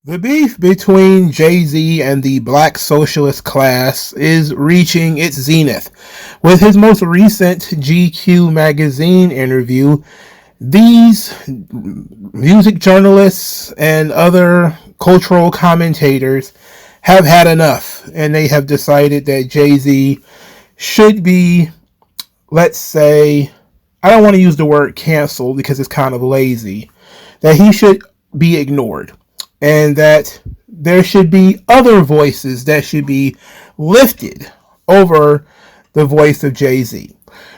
The beef between Jay-Z and the black socialist class is reaching its zenith. With his most recent GQ magazine interview, these music journalists and other cultural commentators have had enough, and they have decided that Jay-Z should be, let's say, I don't want to use the word cancel because it's kind of lazy, that he should be ignored, and that there should be other voices that should be lifted over the voice of Jay-Z.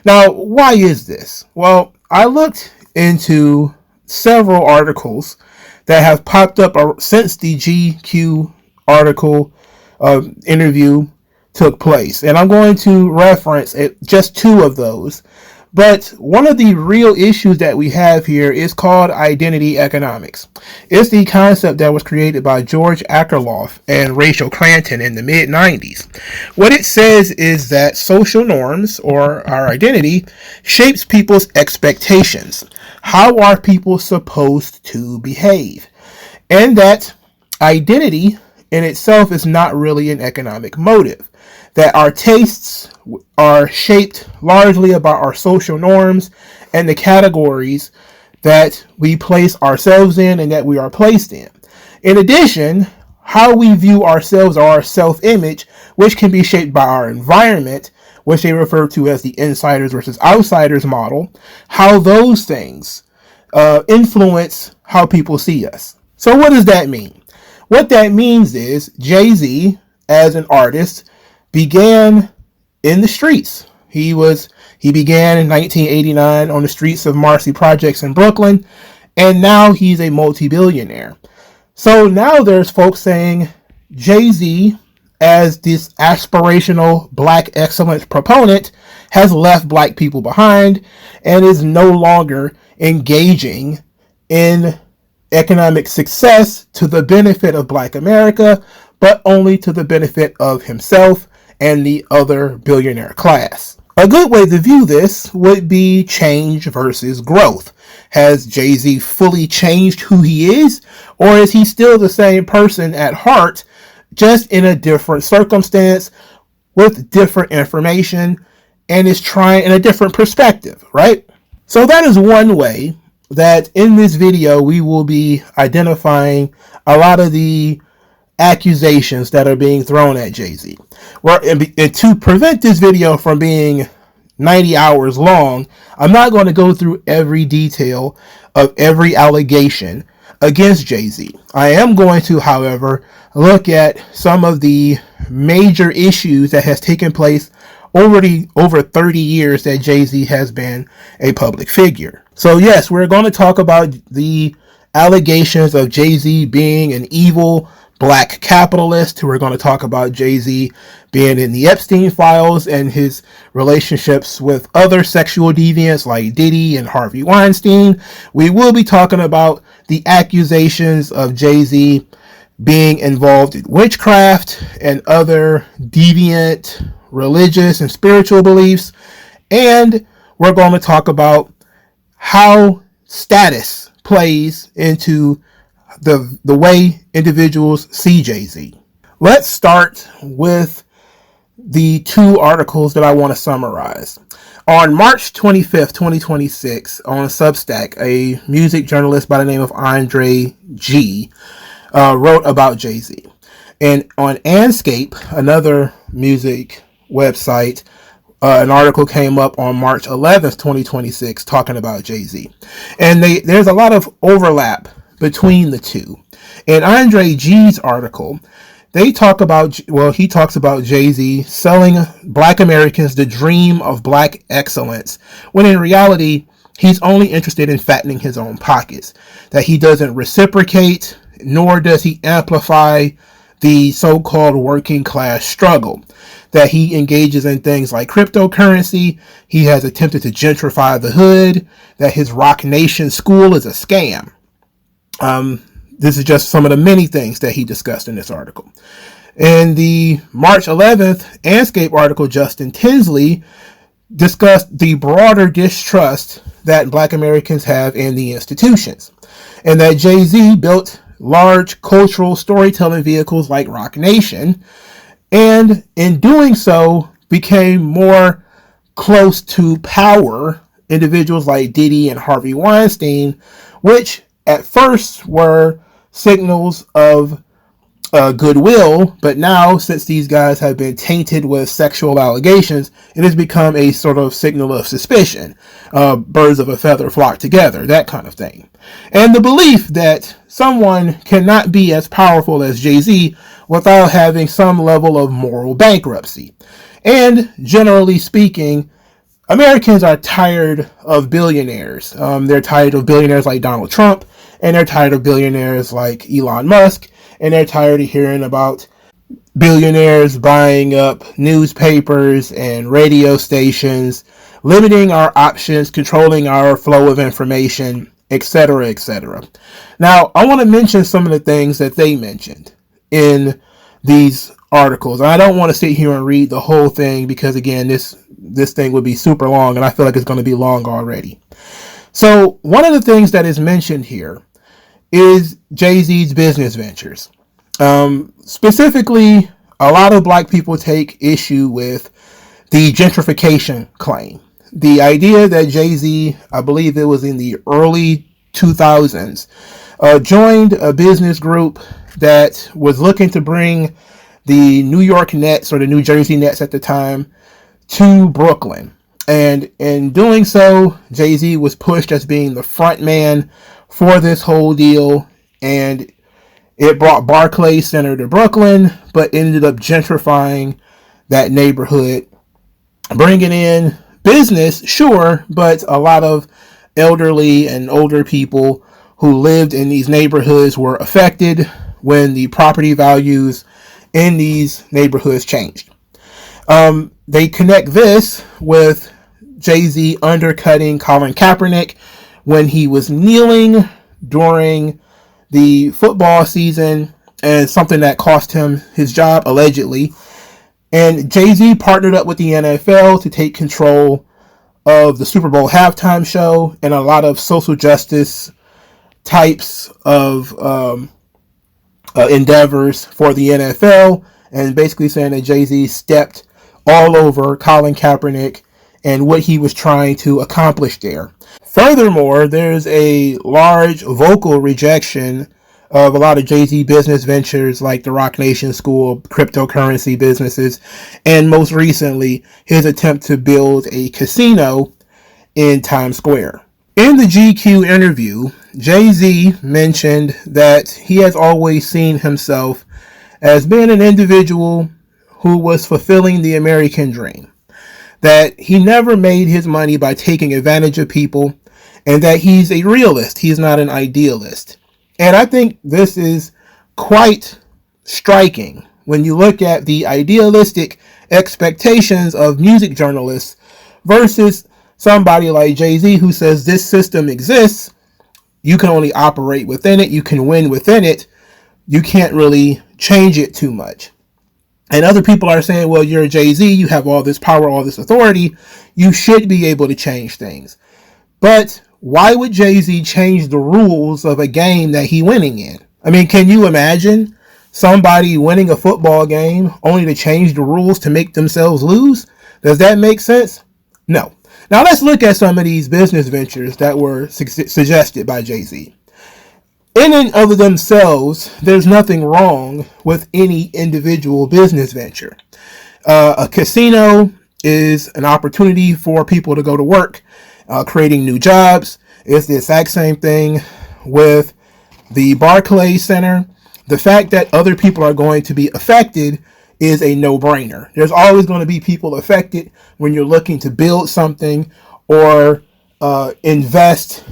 Now, why is this? Well, I looked into several articles that have popped up since the GQ article interview took place, and I'm going to reference just two of those. But one of the real issues that we have here is called identity economics. It's the concept that was created by George Akerlof and Rachel Clanton in the mid-90s. What it says is that social norms, or our identity, shapes people's expectations. How are people supposed to behave? And that identity in itself is not really an economic motive. That our tastes are shaped largely about our social norms and the categories that we place ourselves in and that we are placed in. In addition, how we view ourselves or our self-image, which can be shaped by our environment, which they refer to as the insiders versus outsiders model, how those things influence how people see us. So what does that mean? What that means is Jay-Z, as an artist, began in the streets. He began in 1989 on the streets of Marcy Projects in Brooklyn, and now he's a multi-billionaire. So now there's folks saying Jay-Z, as this aspirational black excellence proponent, has left black people behind and is no longer engaging in economic success to the benefit of black America, but only to the benefit of himself and the other billionaire class. A good way to view this would be change versus growth. Has Jay-Z fully changed who he is, or is he still the same person at heart, just in a different circumstance, with different information, and is trying in a different perspective, right? So that is one way that in this video we will be identifying a lot of the accusations that are being thrown at Jay-Z. And to prevent this video from being 90 hours long, I'm not going to go through every detail of every allegation against Jay-Z. I am going to, however, look at some of the major issues that has taken place over 30 years that Jay-Z has been a public figure. So yes, we're going to talk about the allegations of Jay-Z being an evil black capitalist. We're going to talk about Jay-Z being in the Epstein files and his relationships with other sexual deviants like Diddy and Harvey Weinstein. We will be talking about the accusations of Jay-Z being involved in witchcraft and other deviant religious and spiritual beliefs. And we're going to talk about how status plays into the way individuals see Jay-Z. Let's start with the two articles that I want to summarize. On March 25th, 2026, on Substack, a music journalist by the name of Andre G. Wrote about Jay-Z. And on Anscape, another music website, an article came up on March 11th, 2026, talking about Jay-Z. And there's a lot of overlap between the two. In Andre G's article, he talks about Jay-Z selling black Americans the dream of black excellence, when in reality, he's only interested in fattening his own pockets. That he doesn't reciprocate, nor does he amplify the so-called working class struggle. That he engages in things like cryptocurrency. He has attempted to gentrify the hood. That his Rock Nation school is a scam. This is just some of the many things that he discussed in this article. In the March 11th Anscape article, Justin Tinsley discussed the broader distrust that black Americans have in the institutions, and that Jay-Z built large cultural storytelling vehicles like Roc Nation, and in doing so became more close to power individuals like Diddy and Harvey Weinstein, which at first were signals of goodwill, but now, since these guys have been tainted with sexual allegations, it has become a sort of signal of suspicion. Birds of a feather flock together, that kind of thing. And the belief that someone cannot be as powerful as Jay-Z without having some level of moral bankruptcy. And generally speaking, Americans are tired of billionaires. They're tired of billionaires like Donald Trump, and they're tired of billionaires like Elon Musk, and they're tired of hearing about billionaires buying up newspapers and radio stations, limiting our options, controlling our flow of information, etc., etc. Now, I want to mention some of the things that they mentioned in these articles. I don't want to sit here and read the whole thing because, again, this thing would be super long, and I feel like it's going to be long already. So, one of the things that is mentioned here is Jay-Z's business ventures. Specifically, a lot of black people take issue with the gentrification claim. The idea that Jay-Z, I believe it was in the early 2000s, joined a business group that was looking to bring the New York Nets, or the New Jersey Nets at the time, to Brooklyn. And in doing so, Jay-Z was pushed as being the front man for this whole deal, and it brought Barclays Center to Brooklyn, but ended up gentrifying that neighborhood, bringing in business, sure, but a lot of elderly and older people who lived in these neighborhoods were affected when the property values in these neighborhoods changed. They connect this with Jay-Z undercutting Colin Kaepernick when he was kneeling during the football season, and something that cost him his job, allegedly. And Jay-Z partnered up with the NFL to take control of the Super Bowl halftime show and a lot of social justice types of endeavors for the NFL, and basically saying that Jay-Z stepped all over Colin Kaepernick and what he was trying to accomplish there. Furthermore, there's a large vocal rejection of a lot of Jay-Z business ventures like the Roc Nation School, cryptocurrency businesses, and most recently, his attempt to build a casino in Times Square. In the GQ interview, Jay-Z mentioned that he has always seen himself as being an individual who was fulfilling the American dream, that he never made his money by taking advantage of people, and that he's a realist. He's not an idealist. And I think this is quite striking when you look at the idealistic expectations of music journalists versus somebody like Jay-Z who says this system exists, you can only operate within it, you can win within it, you can't really change it too much. And other people are saying, well, you're Jay-Z, you have all this power, all this authority, you should be able to change things. But why would Jay-Z change the rules of a game that he's winning in? I mean, can you imagine somebody winning a football game only to change the rules to make themselves lose? Does that make sense? No. Now let's look at some of these business ventures that were suggested by Jay-Z. In and of themselves, there's nothing wrong with any individual business venture. A casino is an opportunity for people to go to work, creating new jobs. It's the exact same thing with the Barclays Center. The fact that other people are going to be affected is a no-brainer. There's always going to be people affected when you're looking to build something or invest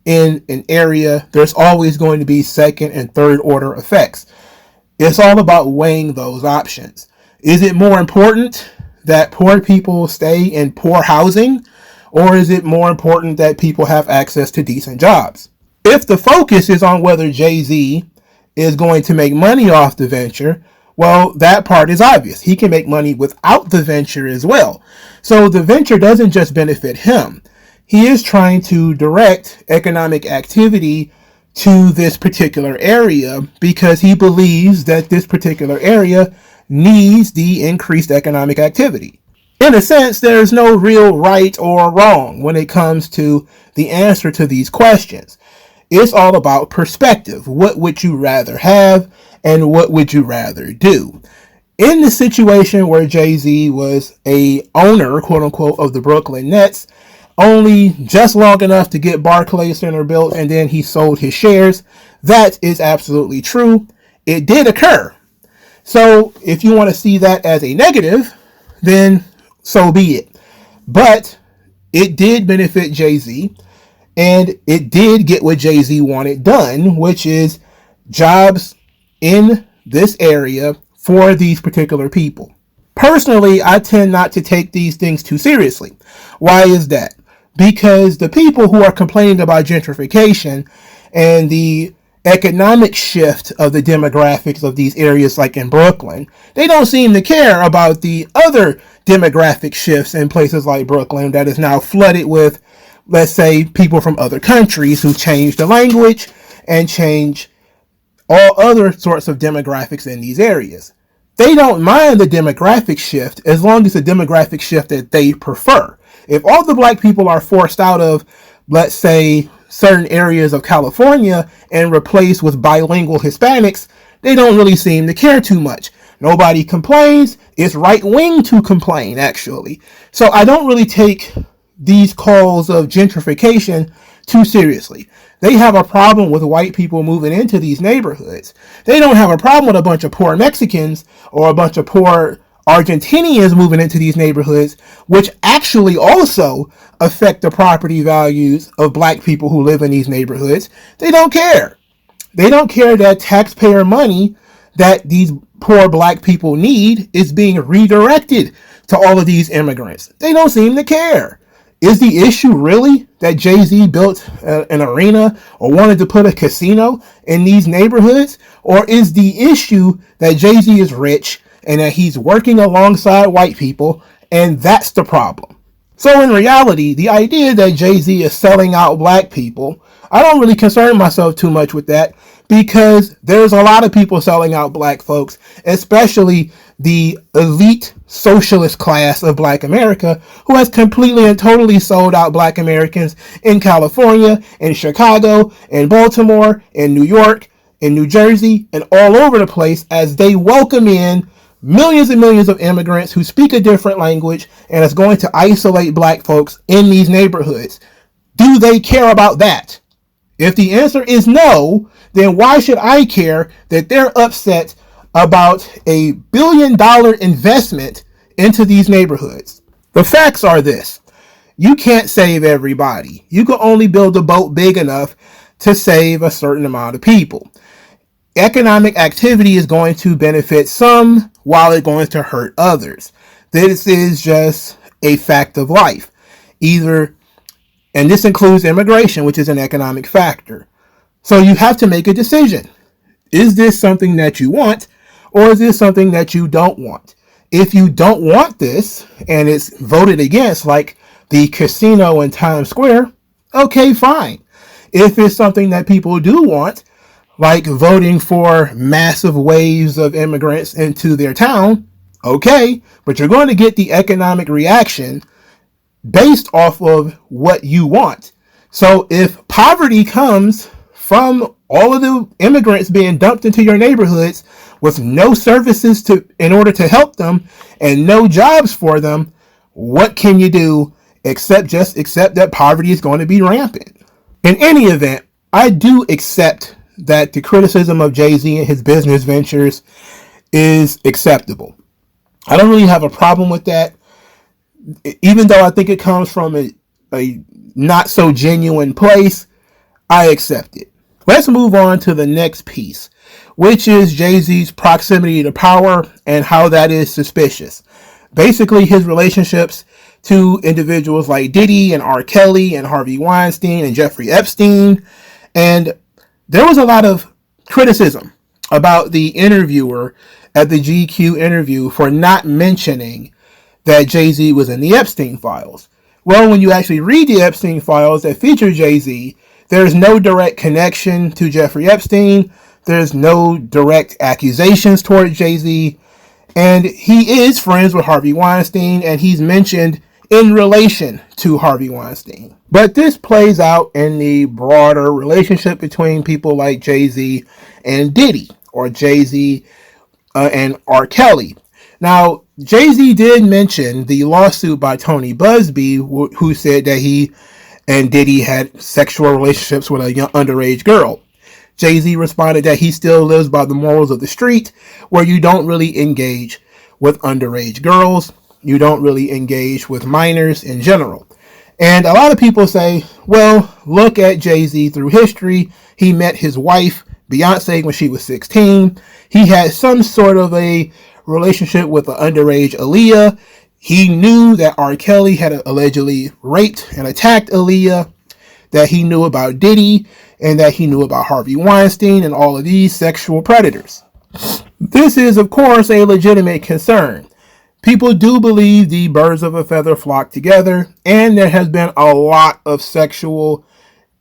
in an area. There's always going to be second and third order effects. It's all about weighing those options. Is it more important that poor people stay in poor housing, or is it more important that people have access to decent jobs? If the focus is on whether Jay-Z is going to make money off the venture, well, that part is obvious. He can make money without the venture as well. So the venture doesn't just benefit him. He is trying to direct economic activity to this particular area because he believes that this particular area needs the increased economic activity. In a sense, there's no real right or wrong when it comes to the answer to these questions. It's all about perspective. What would you rather have and what would you rather do? In the situation where Jay-Z was a owner, quote unquote, of the Brooklyn Nets, only just long enough to get Barclays Center built and then he sold his shares, that is absolutely true. It did occur. So if you want to see that as a negative, then so be it. But it did benefit Jay-Z, and it did get what Jay-Z wanted done, which is jobs in this area for these particular people. Personally, I tend not to take these things too seriously. Why is that? Because the people who are complaining about gentrification and the economic shift of the demographics of these areas like in Brooklyn, they don't seem to care about the other demographic shifts in places like Brooklyn that is now flooded with, let's say, people from other countries who change the language and change all other sorts of demographics in these areas. They don't mind the demographic shift as long as the demographic shift that they prefer. If all the black people are forced out of, let's say, certain areas of California and replaced with bilingual Hispanics, they don't really seem to care too much. Nobody complains. It's right wing to complain, actually. So I don't really take these calls of gentrification too seriously. They have a problem with white people moving into these neighborhoods. They don't have a problem with a bunch of poor Mexicans or a bunch of poor Argentinians moving into these neighborhoods, which actually also affect the property values of black people who live in these neighborhoods. They don't care. They don't care that taxpayer money that these poor black people need is being redirected to all of these immigrants. They don't seem to care. Is the issue really that Jay-Z built an arena or wanted to put a casino in these neighborhoods? Or is the issue that Jay-Z is rich and that he's working alongside white people, and that's the problem? So in reality, the idea that Jay-Z is selling out black people, I don't really concern myself too much with that, because there's a lot of people selling out black folks, especially the elite socialist class of black America, who has completely and totally sold out black Americans in California, in Chicago, in Baltimore, in New York, in New Jersey, and all over the place as they welcome in millions and millions of immigrants who speak a different language and is going to isolate black folks in these neighborhoods. Do they care about that? If the answer is no, then why should I care that they're upset about a $1 billion investment into these neighborhoods? The facts are this. You can't save everybody. You can only build a boat big enough to save a certain amount of people. Economic activity is going to benefit some while it's going to hurt others. This is just a fact of life. And this includes immigration, which is an economic factor. So you have to make a decision. Is this something that you want, or is this something that you don't want? If you don't want this, and it's voted against, like the casino in Times Square, okay, fine. If it's something that people do want, like voting for massive waves of immigrants into their town, okay, but you're going to get the economic reaction based off of what you want. So if poverty comes from all of the immigrants being dumped into your neighborhoods with no services in order to help them and no jobs for them, what can you do except that poverty is going to be rampant? In any event, I do accept that the criticism of Jay-Z and his business ventures is acceptable. I don't really have a problem with that, even though I think it comes from a not so genuine place. I accept it. Let's move on to the next piece, which is Jay-Z's proximity to power and how that is suspicious. Basically, his relationships to individuals like Diddy and R. Kelly and Harvey Weinstein and Jeffrey Epstein. And there was a lot of criticism about the interviewer at the GQ interview for not mentioning that Jay-Z was in the Epstein files. Well, when you actually read the Epstein files that feature Jay-Z, There's no direct connection to Jeffrey Epstein. There's no direct accusations toward Jay-Z. And he is friends with Harvey Weinstein, and he's mentioned in relation to Harvey Weinstein. But this plays out in the broader relationship between people like Jay-Z and Diddy, or Jay-Z and R. Kelly. Now, Jay-Z did mention the lawsuit by Tony Busby, who said that he and Diddy had sexual relationships with a young underage girl. Jay-Z responded that he still lives by the morals of the street, where you don't really engage with underage girls. You don't really engage with minors in general. And a lot of people say, well, look at Jay-Z through history. He met his wife, Beyonce, when she was 16. He had some sort of a relationship with an underage Aaliyah. He knew that R. Kelly had allegedly raped and attacked Aaliyah, that he knew about Diddy, and that he knew about Harvey Weinstein and all of these sexual predators. This is, of course, a legitimate concern. People do believe the birds of a feather flock together, and there has been a lot of sexual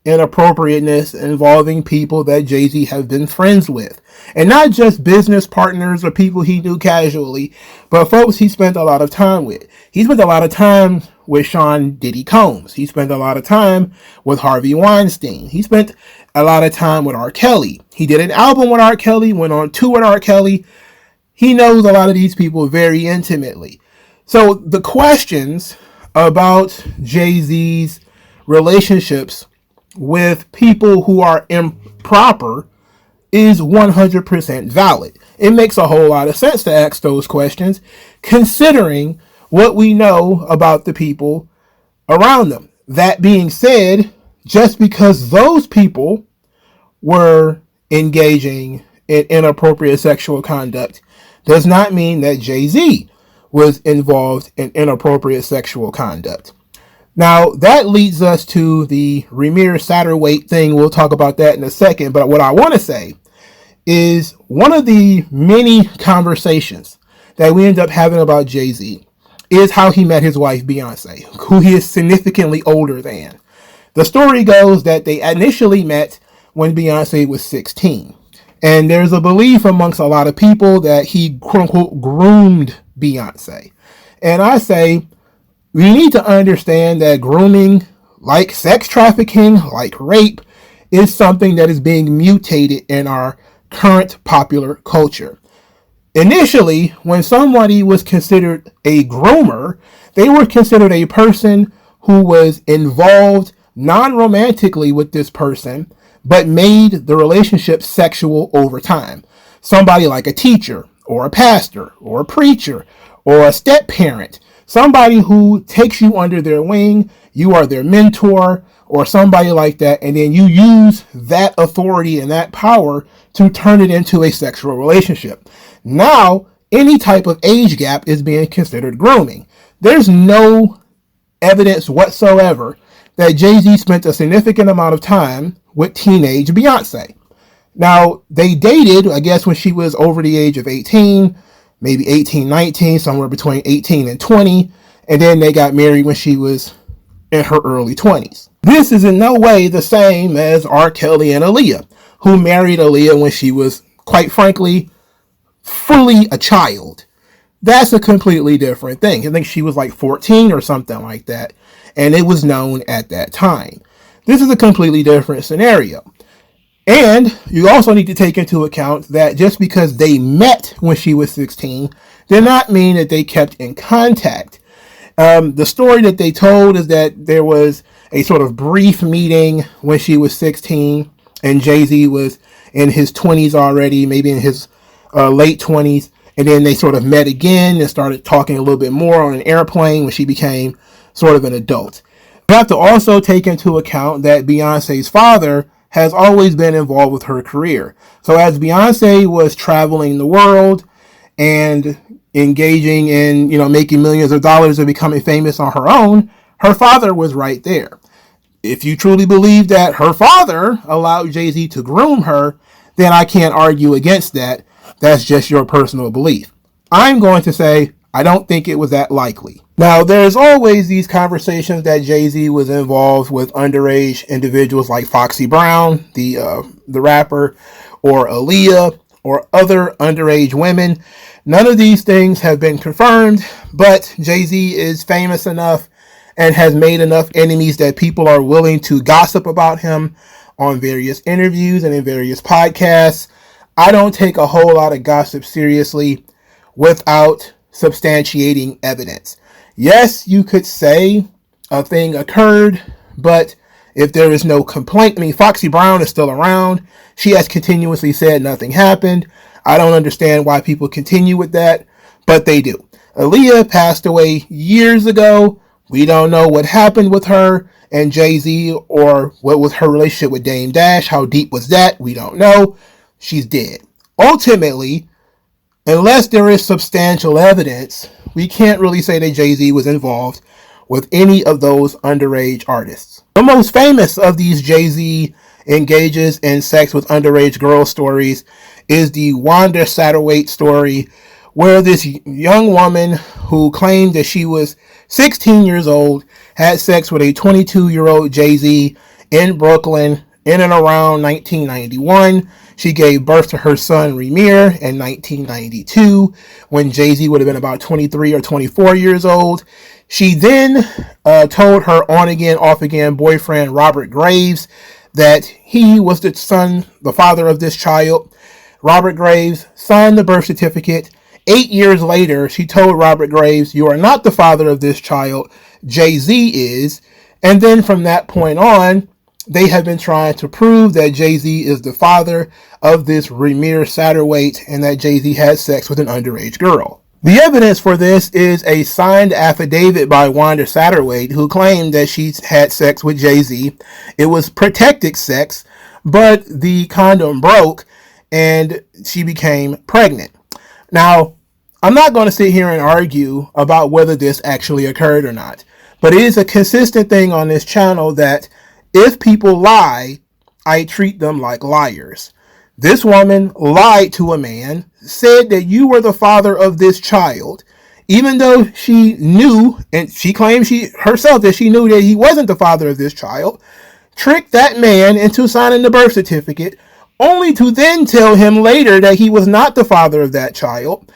inappropriateness involving people that Jay-Z has been friends with. And not just business partners or people he knew casually, but folks he spent a lot of time with. He spent a lot of time with Sean Diddy Combs. He spent a lot of time with Harvey Weinstein. He spent a lot of time with R. Kelly. He did an album with R. Kelly, went on tour with R. Kelly. He knows a lot of these people very intimately. So the questions about Jay-Z's relationships with people who are improper is 100% valid. It makes a whole lot of sense to ask those questions, considering what we know about the people around them. That being said, just because those people were engaging in inappropriate sexual conduct does not mean that Jay-Z was involved in inappropriate sexual conduct. Now, that leads us to the Ramir Satterwhite thing. We'll talk about that in a second. But what I want to say is one of the many conversations that we end up having about Jay-Z is how he met his wife, Beyonce, who he is significantly older than. The story goes that they initially met when Beyonce was 16. And there's a belief amongst a lot of people that he, quote unquote, groomed Beyonce. And I say, we need to understand that grooming, like sex trafficking, like rape, is something that is being mutated in our current popular culture. Initially, when somebody was considered a groomer, they were considered a person who was involved non-romantically with this person, but made the relationship sexual over time. Somebody like a teacher, or a pastor, or a preacher, or a step-parent. Somebody who takes you under their wing, you are their mentor, or somebody like that, and then you use that authority and that power to turn it into a sexual relationship. Now, any type of age gap is being considered grooming. There's no evidence whatsoever that Jay-Z spent a significant amount of time with teenage Beyonce. Now, they dated, I guess, when she was over the age of 18, maybe 18, 19, somewhere between 18 and 20, and then they got married when she was in her early 20s. This is in no way the same as R. Kelly and Aaliyah, who married Aaliyah when she was, quite frankly, fully a child. That's a completely different thing. I think she was like 14 or something like that, and it was known at that time. This is a completely different scenario. And you also need to take into account that just because they met when she was 16 did not mean that they kept in contact. The story that they told is that there was a sort of brief meeting when she was 16 and Jay-Z was in his 20s already, maybe in his late 20s. And then they sort of met again and started talking a little bit more on an airplane when she became sort of an adult. You have to also take into account that Beyonce's father has always been involved with her career. So as Beyonce was traveling the world and engaging in, making millions of dollars and becoming famous on her own, her father was right there. If you truly believe that her father allowed Jay-Z to groom her, then I can't argue against that. That's just your personal belief. I'm going to say, I don't think it was that likely. Now, there's always these conversations that Jay-Z was involved with underage individuals like Foxy Brown, the rapper, or Aaliyah, or other underage women. None of these things have been confirmed, but Jay-Z is famous enough and has made enough enemies that people are willing to gossip about him on various interviews and in various podcasts. I don't take a whole lot of gossip seriously without substantiating evidence. Yes, you could say a thing occurred, but if there is no complaint, Foxy Brown is still around. She has continuously said nothing happened. I don't understand why people continue with that, but they do. Aaliyah passed away years ago. We don't know what happened with her and Jay-Z, or what was her relationship with Dame Dash. How deep was that? We don't know. She's dead. Ultimately, unless there is substantial evidence, we can't really say that Jay-Z was involved with any of those underage artists. The most famous of these Jay-Z engages in sex with underage girls stories is the Wanda Satterwhite story, where this young woman who claimed that she was 16 years old had sex with a 22-year-old Jay-Z in Brooklyn in and around 1991. She gave birth to her son Remir in 1992, when Jay-Z would have been about 23 or 24 years old. She then told her on-again, off-again boyfriend Robert Graves that he was the father of this child. Robert Graves signed the birth certificate. 8 years later, she told Robert Graves, "You are not the father of this child, Jay-Z is." And then from that point on, they have been trying to prove that Jay-Z is the father of this Remir Satterwhite and that Jay-Z had sex with an underage girl. The evidence for this is a signed affidavit by Wanda Satterwhite, who claimed that she had sex with Jay-Z. It was protected sex, but the condom broke and she became pregnant. Now, I'm not going to sit here and argue about whether this actually occurred or not, but it is a consistent thing on this channel that if people lie, I treat them like liars. This woman lied to a man, said that you were the father of this child, even though she knew, and she claimed herself that she knew that he wasn't the father of this child, tricked that man into signing the birth certificate, only to then tell him later that he was not the father of that child.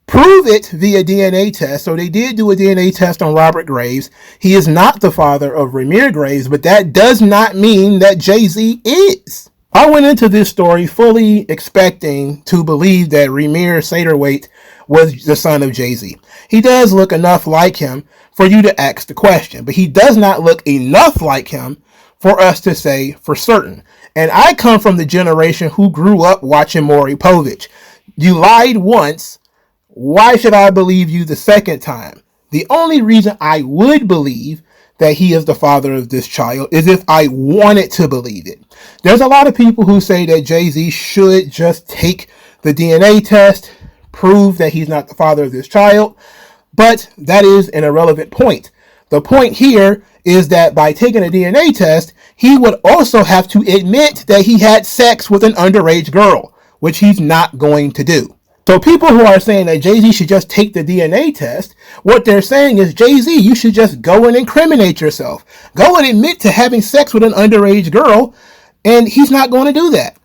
Prove it via DNA test. So they did do a DNA test on Robert Graves. He is not the father of Remir Graves, but that does not mean that Jay-Z is. I went into this story fully expecting to believe that Remir Satterwhite was the son of Jay-Z. He does look enough like him for you to ask the question, but he does not look enough like him for us to say for certain. And I come from the generation who grew up watching Maury Povich. You lied once. Why should I believe you the second time? The only reason I would believe that he is the father of this child is if I wanted to believe it. There's a lot of people who say that Jay-Z should just take the DNA test, prove that he's not the father of this child, but that is an irrelevant point. The point here is that by taking a DNA test, he would also have to admit that he had sex with an underage girl, which he's not going to do. So people who are saying that Jay-Z should just take the DNA test, what they're saying is, Jay-Z, you should just go and incriminate yourself. Go and admit to having sex with an underage girl, and he's not going to do that.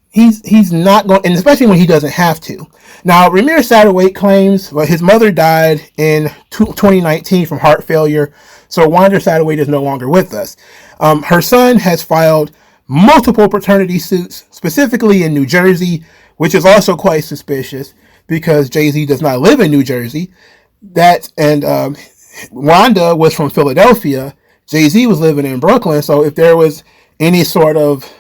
He's not going, and especially when he doesn't have to. Now, Remir Satterwhite claims, well, his mother died in 2019 from heart failure, so Wanda Satterwhite is no longer with us. Her son has filed multiple paternity suits, specifically in New Jersey, which is also quite suspicious because Jay-Z does not live in New Jersey. Wanda was from Philadelphia. Jay-Z was living in Brooklyn. So if there was any sort of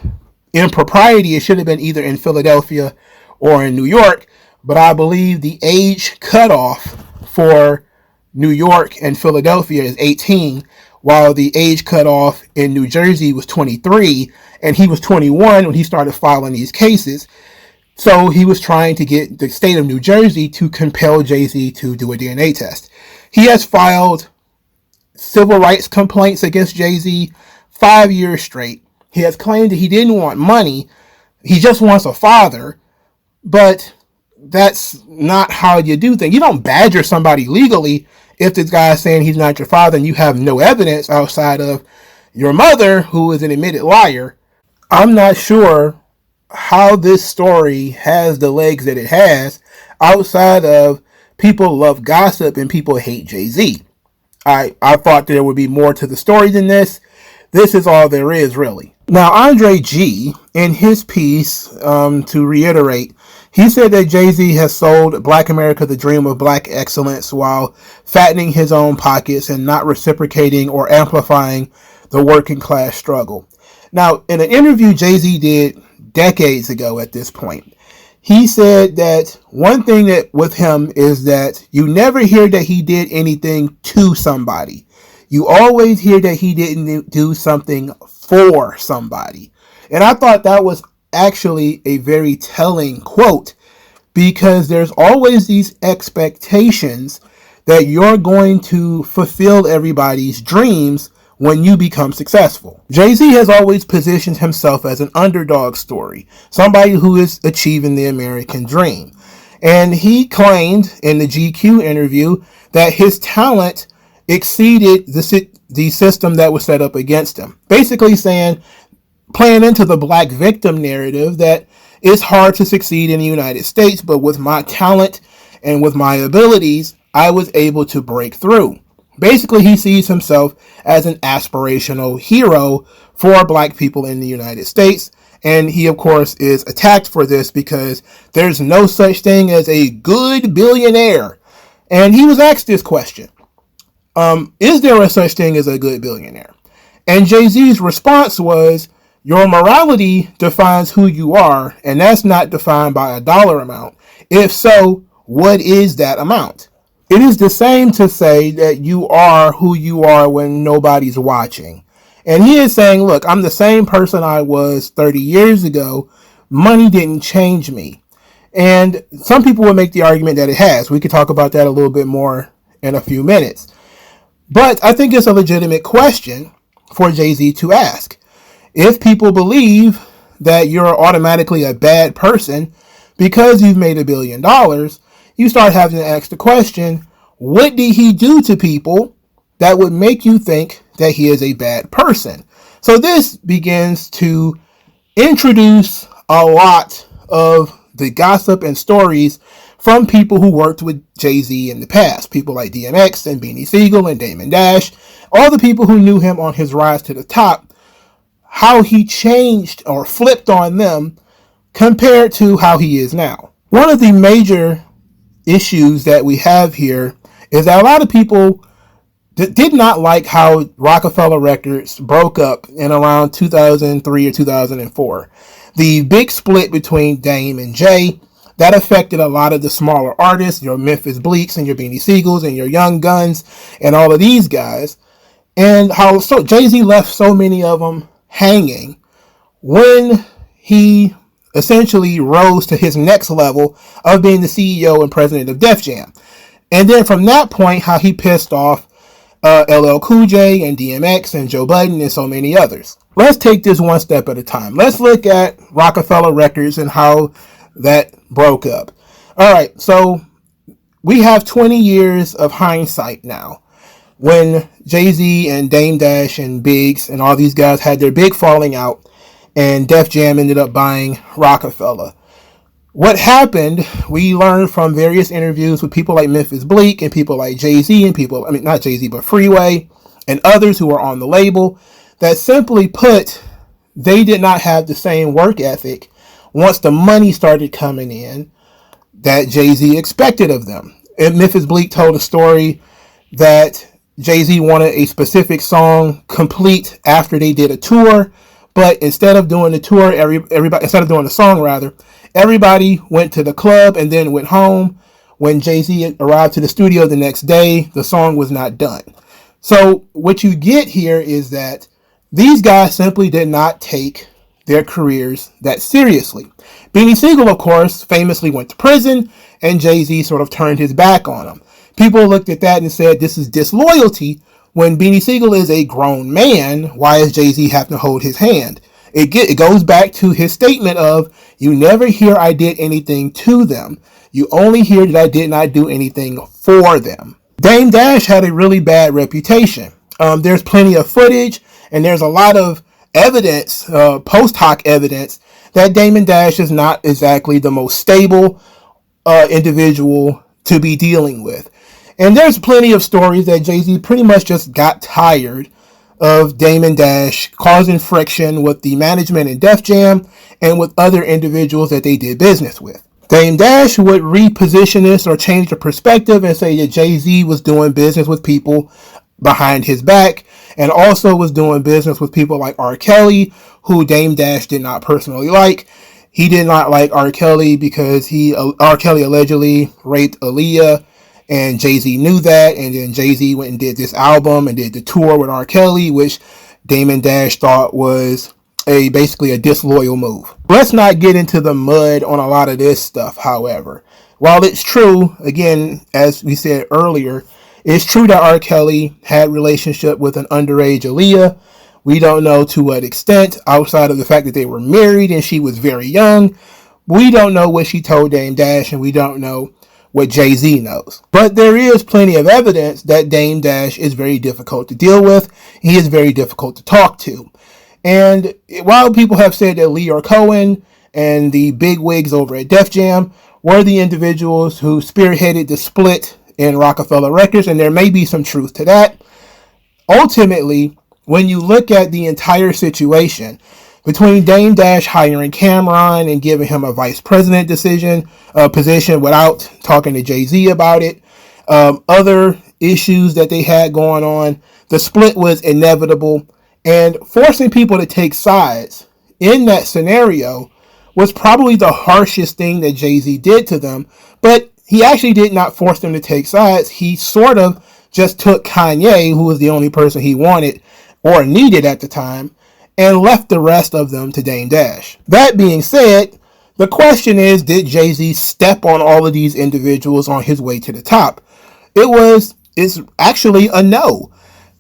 impropriety, it should have been either in Philadelphia or in New York. But I believe the age cutoff for New York and Philadelphia is 18, while the age cutoff in New Jersey was 23, and he was 21 when he started filing these cases. So he was trying to get the state of New Jersey to compel Jay-Z to do a DNA test. He has filed civil rights complaints against Jay-Z 5 years straight. He has claimed that he didn't want money. He just wants a father. But that's not how you do things. You don't badger somebody legally if this guy is saying he's not your father and you have no evidence outside of your mother, who is an admitted liar. I'm not sure how this story has the legs that it has outside of people love gossip and people hate Jay-Z. I thought there would be more to the story than this. This is all there is, really. Now, Andre G, in his piece, to reiterate, he said that Jay-Z has sold Black America the dream of black excellence while fattening his own pockets and not reciprocating or amplifying the working class struggle. Now, in an interview Jay-Z did decades ago at this point, he said that one thing that with him is that you never hear that he did anything to somebody. You always hear that he didn't do something for somebody. And I thought that was actually a very telling quote, because there's always these expectations that you're going to fulfill everybody's dreams when you become successful. Jay-Z has always positioned himself as an underdog story, somebody who is achieving the American dream. And he claimed in the GQ interview that his talent exceeded the system that was set up against him. Basically saying, playing into the black victim narrative, that it's hard to succeed in the United States, but with my talent and with my abilities, I was able to break through. Basically, he sees himself as an aspirational hero for black people in the United States. And he, of course, is attacked for this because there's no such thing as a good billionaire. And he was asked this question. Is there a such thing as a good billionaire? And Jay-Z's response was, your morality defines who you are, and that's not defined by a dollar amount. If so, what is that amount? It is the same to say that you are who you are when nobody's watching. And he is saying, look, I'm the same person I was 30 years ago. Money didn't change me. And some people would make the argument that it has. We could talk about that a little bit more in a few minutes. But I think it's a legitimate question for Jay-Z to ask. If people believe that you're automatically a bad person because you've made $1 billion, you start having to ask the question, what did he do to people that would make you think that he is a bad person? So this begins to introduce a lot of the gossip and stories from people who worked with Jay-Z in the past. People like DMX and Beanie Sigel and Damon Dash, all the people who knew him on his rise to the top, how he changed or flipped on them compared to how he is now. One of the major issues that we have here is that a lot of people did not like how Rockefeller Records broke up in around 2003 or 2004. The big split between Dame and Jay, that affected a lot of the smaller artists, your Memphis Bleaks and your Beanie Siegels and your Young Guns and all of these guys, and how Jay-Z left so many of them hanging when he essentially rose to his next level of being the CEO and president of Def Jam. And then from that point, how he pissed off LL Cool J and DMX and Joe Budden and so many others. Let's take this one step at a time. Let's look at Rockefeller Records and how that broke up. All right, so we have 20 years of hindsight now. When Jay-Z and Dame Dash and Biggs and all these guys had their big falling out, and Def Jam ended up buying Rockefeller. What happened, we learned from various interviews with people like Memphis Bleak and people like Jay-Z and people, not Jay-Z, but Freeway and others who were on the label, that simply put, they did not have the same work ethic once the money started coming in that Jay-Z expected of them. And Memphis Bleak told a story that Jay-Z wanted a specific song complete after they did a tour, but instead of doing the tour, instead of doing the song rather, everybody went to the club and then went home. When Jay-Z arrived to the studio the next day, the song was not done. So what you get here is that these guys simply did not take their careers that seriously. Beanie Sigel, of course, famously went to prison, and Jay-Z sort of turned his back on him. People looked at that and said, this is disloyalty. When Beanie Sigel is a grown man, why does Jay-Z have to hold his hand? It goes back to his statement of, you never hear I did anything to them. You only hear that I did not do anything for them. Dame Dash had a really bad reputation. There's plenty of footage, and there's a lot of evidence, post hoc evidence, that Damon Dash is not exactly the most stable individual to be dealing with. And there's plenty of stories that Jay-Z pretty much just got tired of Damon Dash causing friction with the management in Def Jam and with other individuals that they did business with. Dame Dash would reposition this or change the perspective and say that Jay-Z was doing business with people behind his back and also was doing business with people like R. Kelly, who Dame Dash did not personally like. He did not like R. Kelly because R. Kelly allegedly raped Aaliyah, and Jay-Z knew that, and then Jay-Z went and did this album and did the tour with R. Kelly, which Damon Dash thought was basically a disloyal move. Let's not get into the mud on a lot of this stuff, however. While it's true, again, as we said earlier, it's true that R. Kelly had a relationship with an underage Aaliyah. We don't know to what extent, outside of the fact that they were married and she was very young. We don't know what she told Dame Dash, and we don't know what Jay-Z knows. But there is plenty of evidence that Dame Dash is very difficult to deal with. He is very difficult to talk to. And while people have said that Lyor Cohen and the big wigs over at Def Jam were the individuals who spearheaded the split in Rockefeller Records, and there may be some truth to that, ultimately, when you look at the entire situation between Dame Dash hiring Cameron and giving him a vice president position without talking to Jay-Z about it, other issues that they had going on, the split was inevitable. And forcing people to take sides in that scenario was probably the harshest thing that Jay-Z did to them. But he actually did not force them to take sides. He sort of just took Kanye, who was the only person he wanted or needed at the time, and left the rest of them to Dame Dash. That being said, the question is, did Jay-Z step on all of these individuals on his way to the top? It's actually a no.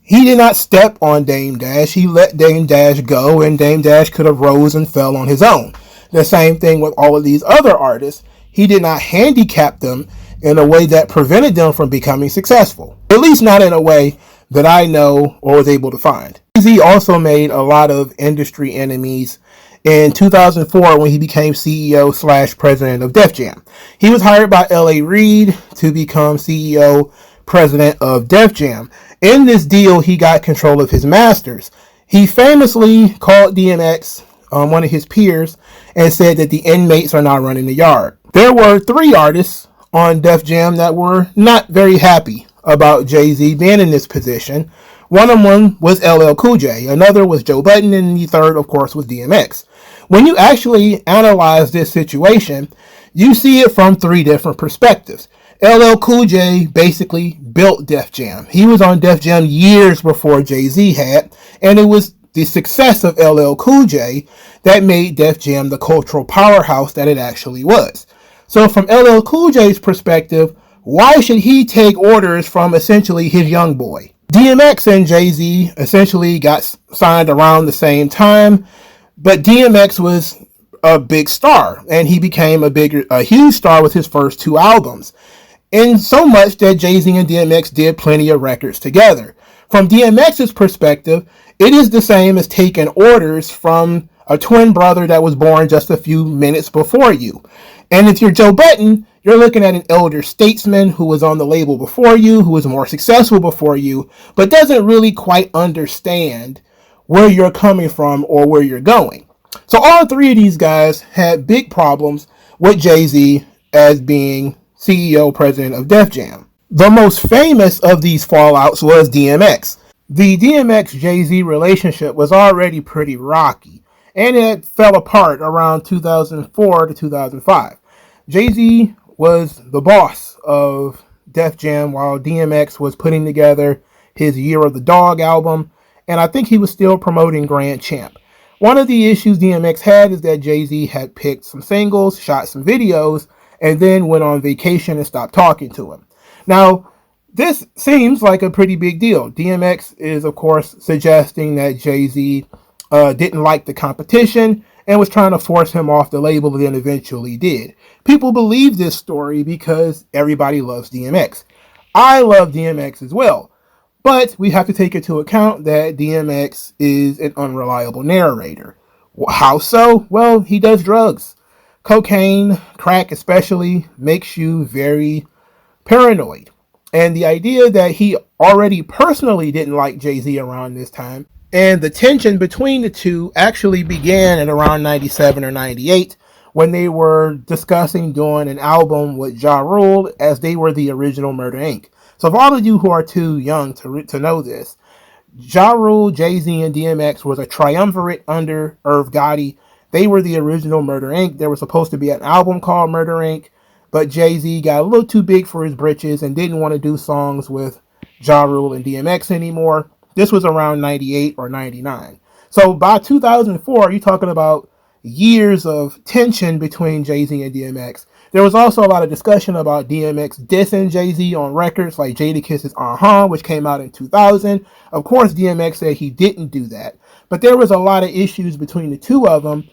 He did not step on Dame Dash. He let Dame Dash go, and Dame Dash could have rose and fell on his own. The same thing with all of these other artists. He did not handicap them in a way that prevented them from becoming successful. At least not in a way that I know or was able to find. Jay-Z also made a lot of industry enemies in 2004 when he became CEO/president of Def Jam. He was hired by L.A. Reid to become CEO, president of Def Jam. In this deal, he got control of his masters. He famously called DMX, one of his peers, and said that the inmates are not running the yard. There were 3 artists on Def Jam that were not very happy about Jay-Z being in this position. One of them was LL Cool J, another was Joe Budden, and the third, of course, was DMX. When you actually analyze this situation, you see it from 3 different perspectives. LL Cool J basically built Def Jam. He was on Def Jam years before Jay-Z had, and it was the success of LL Cool J that made Def Jam the cultural powerhouse that it actually was. So from LL Cool J's perspective, why should he take orders from essentially his young boy? DMX and Jay-Z essentially got signed around the same time, but DMX was a big star, and he became a huge star with his first 2 albums. And so much that Jay-Z and DMX did plenty of records together. From DMX's perspective, it is the same as taking orders from a twin brother that was born just a few minutes before you. And if you're Joe Budden, you're looking at an elder statesman who was on the label before you, who was more successful before you, but doesn't really quite understand where you're coming from or where you're going. So all 3 of these guys had big problems with Jay-Z as being CEO, president of Def Jam. The most famous of these fallouts was DMX. The DMX-Jay-Z relationship was already pretty rocky, and it fell apart around 2004 to 2005. Jay-Z was the boss of Def Jam while DMX was putting together his Year of the Dog album, and I think he was still promoting Grand Champ. One of the issues DMX had is that Jay-Z had picked some singles, shot some videos, and then went on vacation and stopped talking to him. Now, this seems like a pretty big deal. DMX is, of course, suggesting that Jay-Z didn't like the competition and was trying to force him off the label, and then eventually did. People believe this story because everybody loves DMX. I love DMX as well. But we have to take into account that DMX is an unreliable narrator. How so? Well, he does drugs. Cocaine, crack especially, makes you very paranoid. And the idea that he already personally didn't like Jay-Z around this time, and the tension between the two actually began at around 97 or 98 when they were discussing doing an album with Ja Rule, as they were the original Murder Inc. So for all of you who are too young to know this, Ja Rule, Jay-Z, and DMX was a triumvirate under Irv Gotti. They were the original Murder Inc. There was supposed to be an album called Murder Inc., but Jay-Z got a little too big for his britches and didn't want to do songs with Ja Rule and DMX anymore. This was around 98 or 99. So by 2004, you're talking about years of tension between Jay-Z and DMX. There was also a lot of discussion about DMX dissing Jay-Z on records like Jadakiss's Uh-Huh, which came out in 2000. Of course, DMX said he didn't do that. But there was a lot of issues between the two of them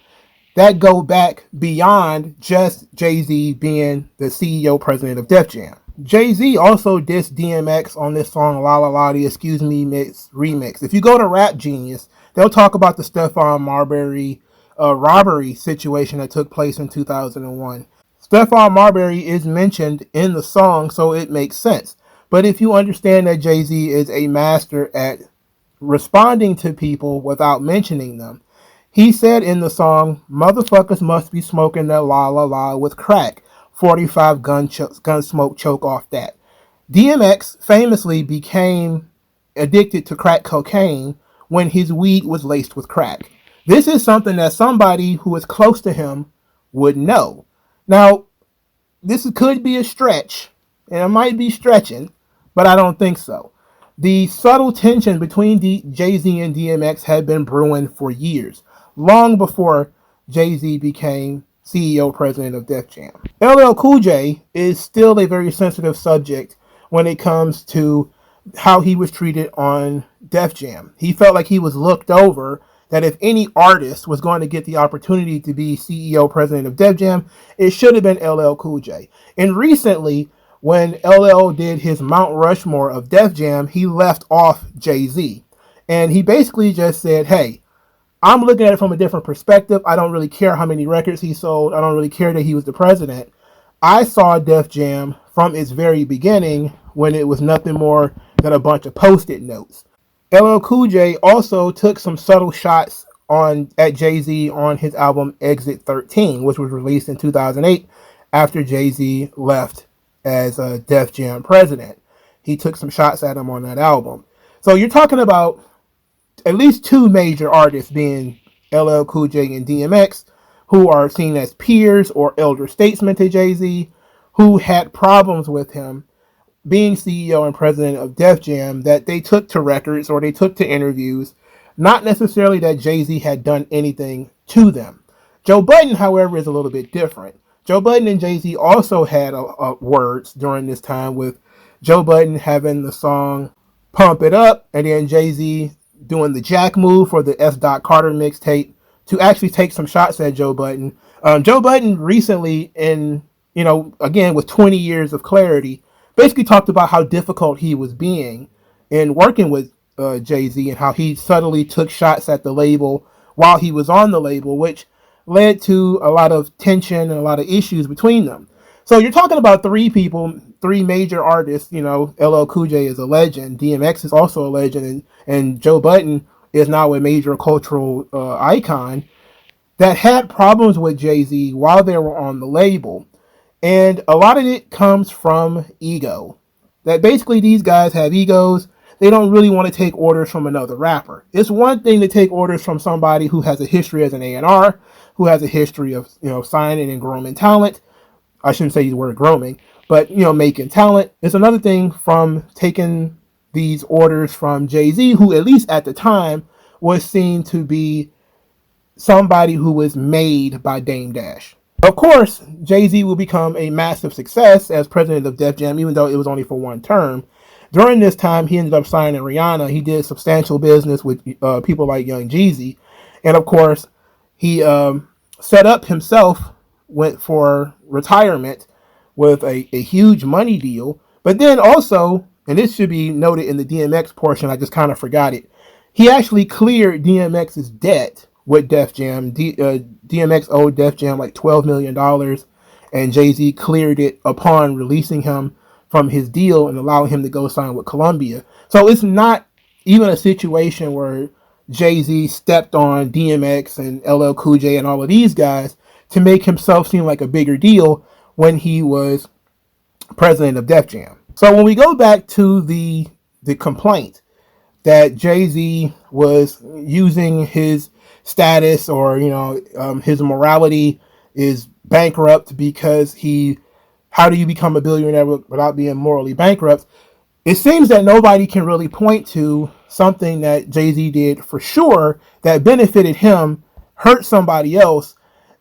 that go back beyond just Jay-Z being the CEO president of Def Jam. Jay-Z also dissed DMX on this song La La La, the Excuse Me Mix remix. If you go to Rap Genius, they'll talk about the Stephon Marbury robbery situation that took place in 2001. Stephon Marbury is mentioned in the song, so it makes sense. But if you understand that Jay-Z is a master at responding to people without mentioning them, he said in the song, motherfuckers must be smoking that la la la with crack. 45 gun smoke choke off that. DMX famously became addicted to crack cocaine when his weed was laced with crack. This is something that somebody who is close to him would know. Now, this could be a stretch, and it might be stretching, but I don't think so. The subtle tension between Jay-Z and DMX had been brewing for years, long before Jay-Z became CEO president of Def Jam. LL Cool J is still a very sensitive subject when it comes to how he was treated on Def Jam. He felt like he was looked over, that if any artist was going to get the opportunity to be CEO president of Def Jam, it should have been LL Cool J. And recently, when LL did his Mount Rushmore of Def Jam, he left off Jay-Z. And he basically just said, hey, I'm looking at it from a different perspective. I don't really care how many records he sold. I don't really care that he was the president. I saw Def Jam from its very beginning when it was nothing more than a bunch of Post-it notes. LL Cool J also took some subtle shots at Jay-Z on his album Exit 13, which was released in 2008 after Jay-Z left as a Def Jam president. He took some shots at him on that album. So you're talking about at least two major artists, being LL Cool J and DMX, who are seen as peers or elder statesmen to Jay-Z, who had problems with him being CEO and president of Def Jam, that they took to records or they took to interviews. Not necessarily that Jay-Z had done anything to them. Joe Budden, however, is a little bit different. Joe Budden and Jay-Z also had words during this time, with Joe Budden having the song Pump It Up, and then Jay-Z doing the Jack move for the S. Carter mixtape to actually take some shots at Joe Budden. Joe Budden recently, again, with 20 years of clarity, basically talked about how difficult he was being in working with Jay-Z, and how he subtly took shots at the label while he was on the label, which led to a lot of tension and a lot of issues between them. So you're talking about three people, three major artists. LL Cool J is a legend, DMX is also a legend, and Joe Budden is now a major cultural icon that had problems with Jay-Z while they were on the label. And a lot of it comes from ego. That basically these guys have egos. They don't really want to take orders from another rapper. It's one thing to take orders from somebody who has a history as an A&R, who has a history of signing and grooming talent. I shouldn't say the word grooming, but making talent. It's another thing from taking these orders from Jay-Z, who at least at the time was seen to be somebody who was made by Dame Dash. Of course, Jay-Z will become a massive success as president of Def Jam, even though it was only for one term. During this time, he ended up signing Rihanna. He did substantial business with people like Young Jeezy. And of course, He set up himself, went for retirement with a huge money deal. But then also, and this should be noted in the DMX portion, I just kind of forgot it, he actually cleared DMX's debt with Def Jam. DMX owed Def Jam like $12 million, and Jay-Z cleared it upon releasing him from his deal and allowing him to go sign with Columbia. So it's not even a situation where Jay-Z stepped on DMX and LL Cool J and all of these guys to make himself seem like a bigger deal when he was president of Def Jam. So when we go back to the complaint that Jay-Z was using his status, or his morality is bankrupt because how do you become a billionaire without being morally bankrupt? It seems that nobody can really point to something that Jay-Z did for sure that benefited him, hurt somebody else,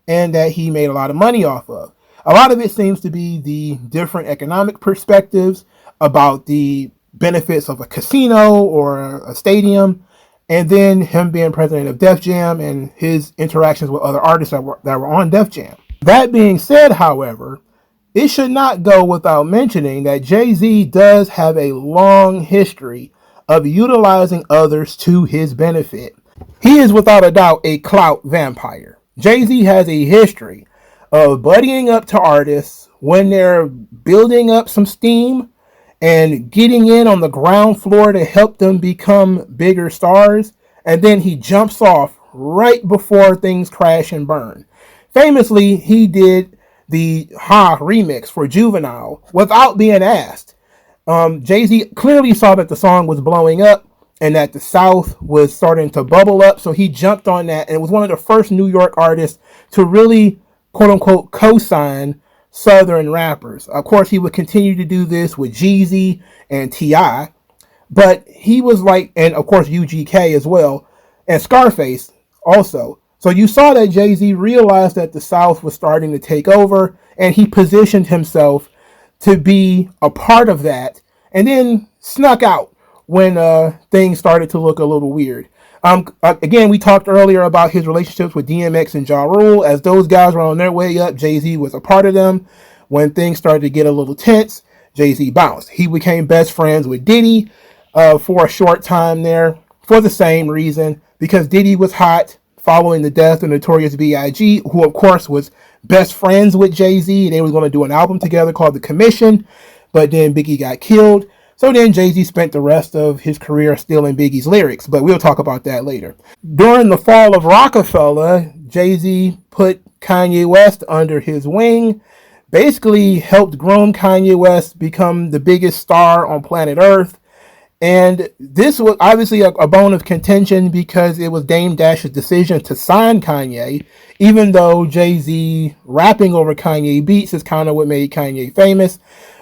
and that he made a lot of money off of. A lot of it seems to be the different economic perspectives about the benefits of a casino or a stadium, and then him being president of Def Jam and his interactions with other artists that were on Def Jam. That being said, however, it should not go without mentioning that Jay-Z does have a long history of utilizing others to his benefit. He is without a doubt a clout vampire. Jay-Z has a history of buddying up to artists when they're building up some steam and getting in on the ground floor to help them become bigger stars, and then he jumps off right before things crash and burn. Famously, he did the Ha remix for Juvenile without being asked. Jay-Z clearly saw that the song was blowing up and that the South was starting to bubble up, so he jumped on that, and it was one of the first New York artists to really, quote-unquote, co-sign Southern rappers. Of course, he would continue to do this with Jeezy and T.I., but he was like, and of course UGK as well, and Scarface also. So you saw that Jay-Z realized that the South was starting to take over, and he positioned himself to be a part of that, and then snuck out when things started to look a little weird. Again, we talked earlier about his relationships with DMX and Ja Rule. As those guys were on their way up, Jay-Z was a part of them. When things started to get a little tense, Jay-Z bounced. He became best friends with Diddy for a short time there for the same reason, because Diddy was hot following the death of Notorious B.I.G., who of course was best friends with Jay-Z. They were going to do an album together called The Commission, but then Biggie got killed. So then Jay-Z spent the rest of his career stealing Biggie's lyrics, but we'll talk about that later. During the fall of Rockefeller, Jay-Z put Kanye West under his wing, basically helped groom Kanye West become the biggest star on planet Earth. And this was obviously a bone of contention because it was Dame Dash's decision to sign Kanye, even though Jay-Z rapping over Kanye beats is kind of what made Kanye famous.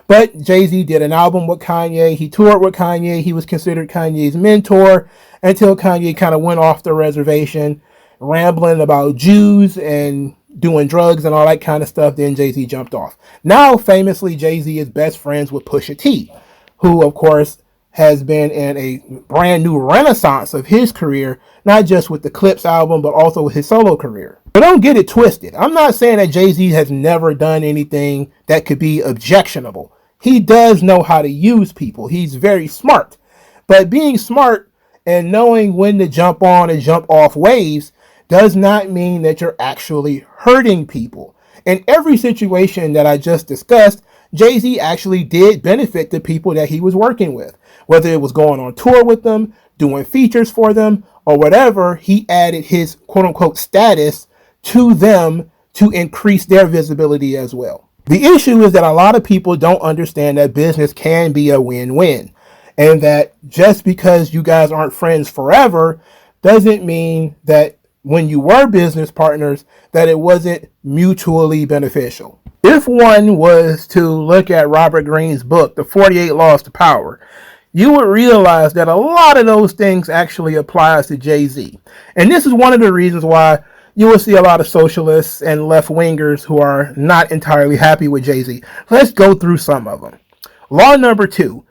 But Jay-Z did an album with Kanye. He toured with Kanye. He was considered Kanye's mentor until Kanye kind of went off the reservation, rambling about Jews and doing drugs and all that kind of stuff. Then Jay-Z jumped off. Now, famously, Jay-Z is best friends with Pusha T, who, of course, has been in a brand new renaissance of his career, not just with the Clips album, but also with his solo career. But don't get it twisted. I'm not saying that Jay-Z has never done anything that could be objectionable. He does know how to use people. He's very smart. But being smart and knowing when to jump on and jump off waves does not mean that you're actually hurting people. In every situation that I just discussed, Jay-Z actually did benefit the people that he was working with. Whether it was going on tour with them, doing features for them, or whatever, he added his quote-unquote status to them to increase their visibility as well. The issue is that a lot of people don't understand that business can be a win-win, and that just because you guys aren't friends forever doesn't mean that when you were business partners that it wasn't mutually beneficial. If one was to look at Robert Greene's book, The 48 Laws to Power, you would realize that a lot of those things actually applies to Jay-Z. And this is one of the reasons why you will see a lot of socialists and left-wingers who are not entirely happy with Jay-Z. Let's go through some of them. Law number 2,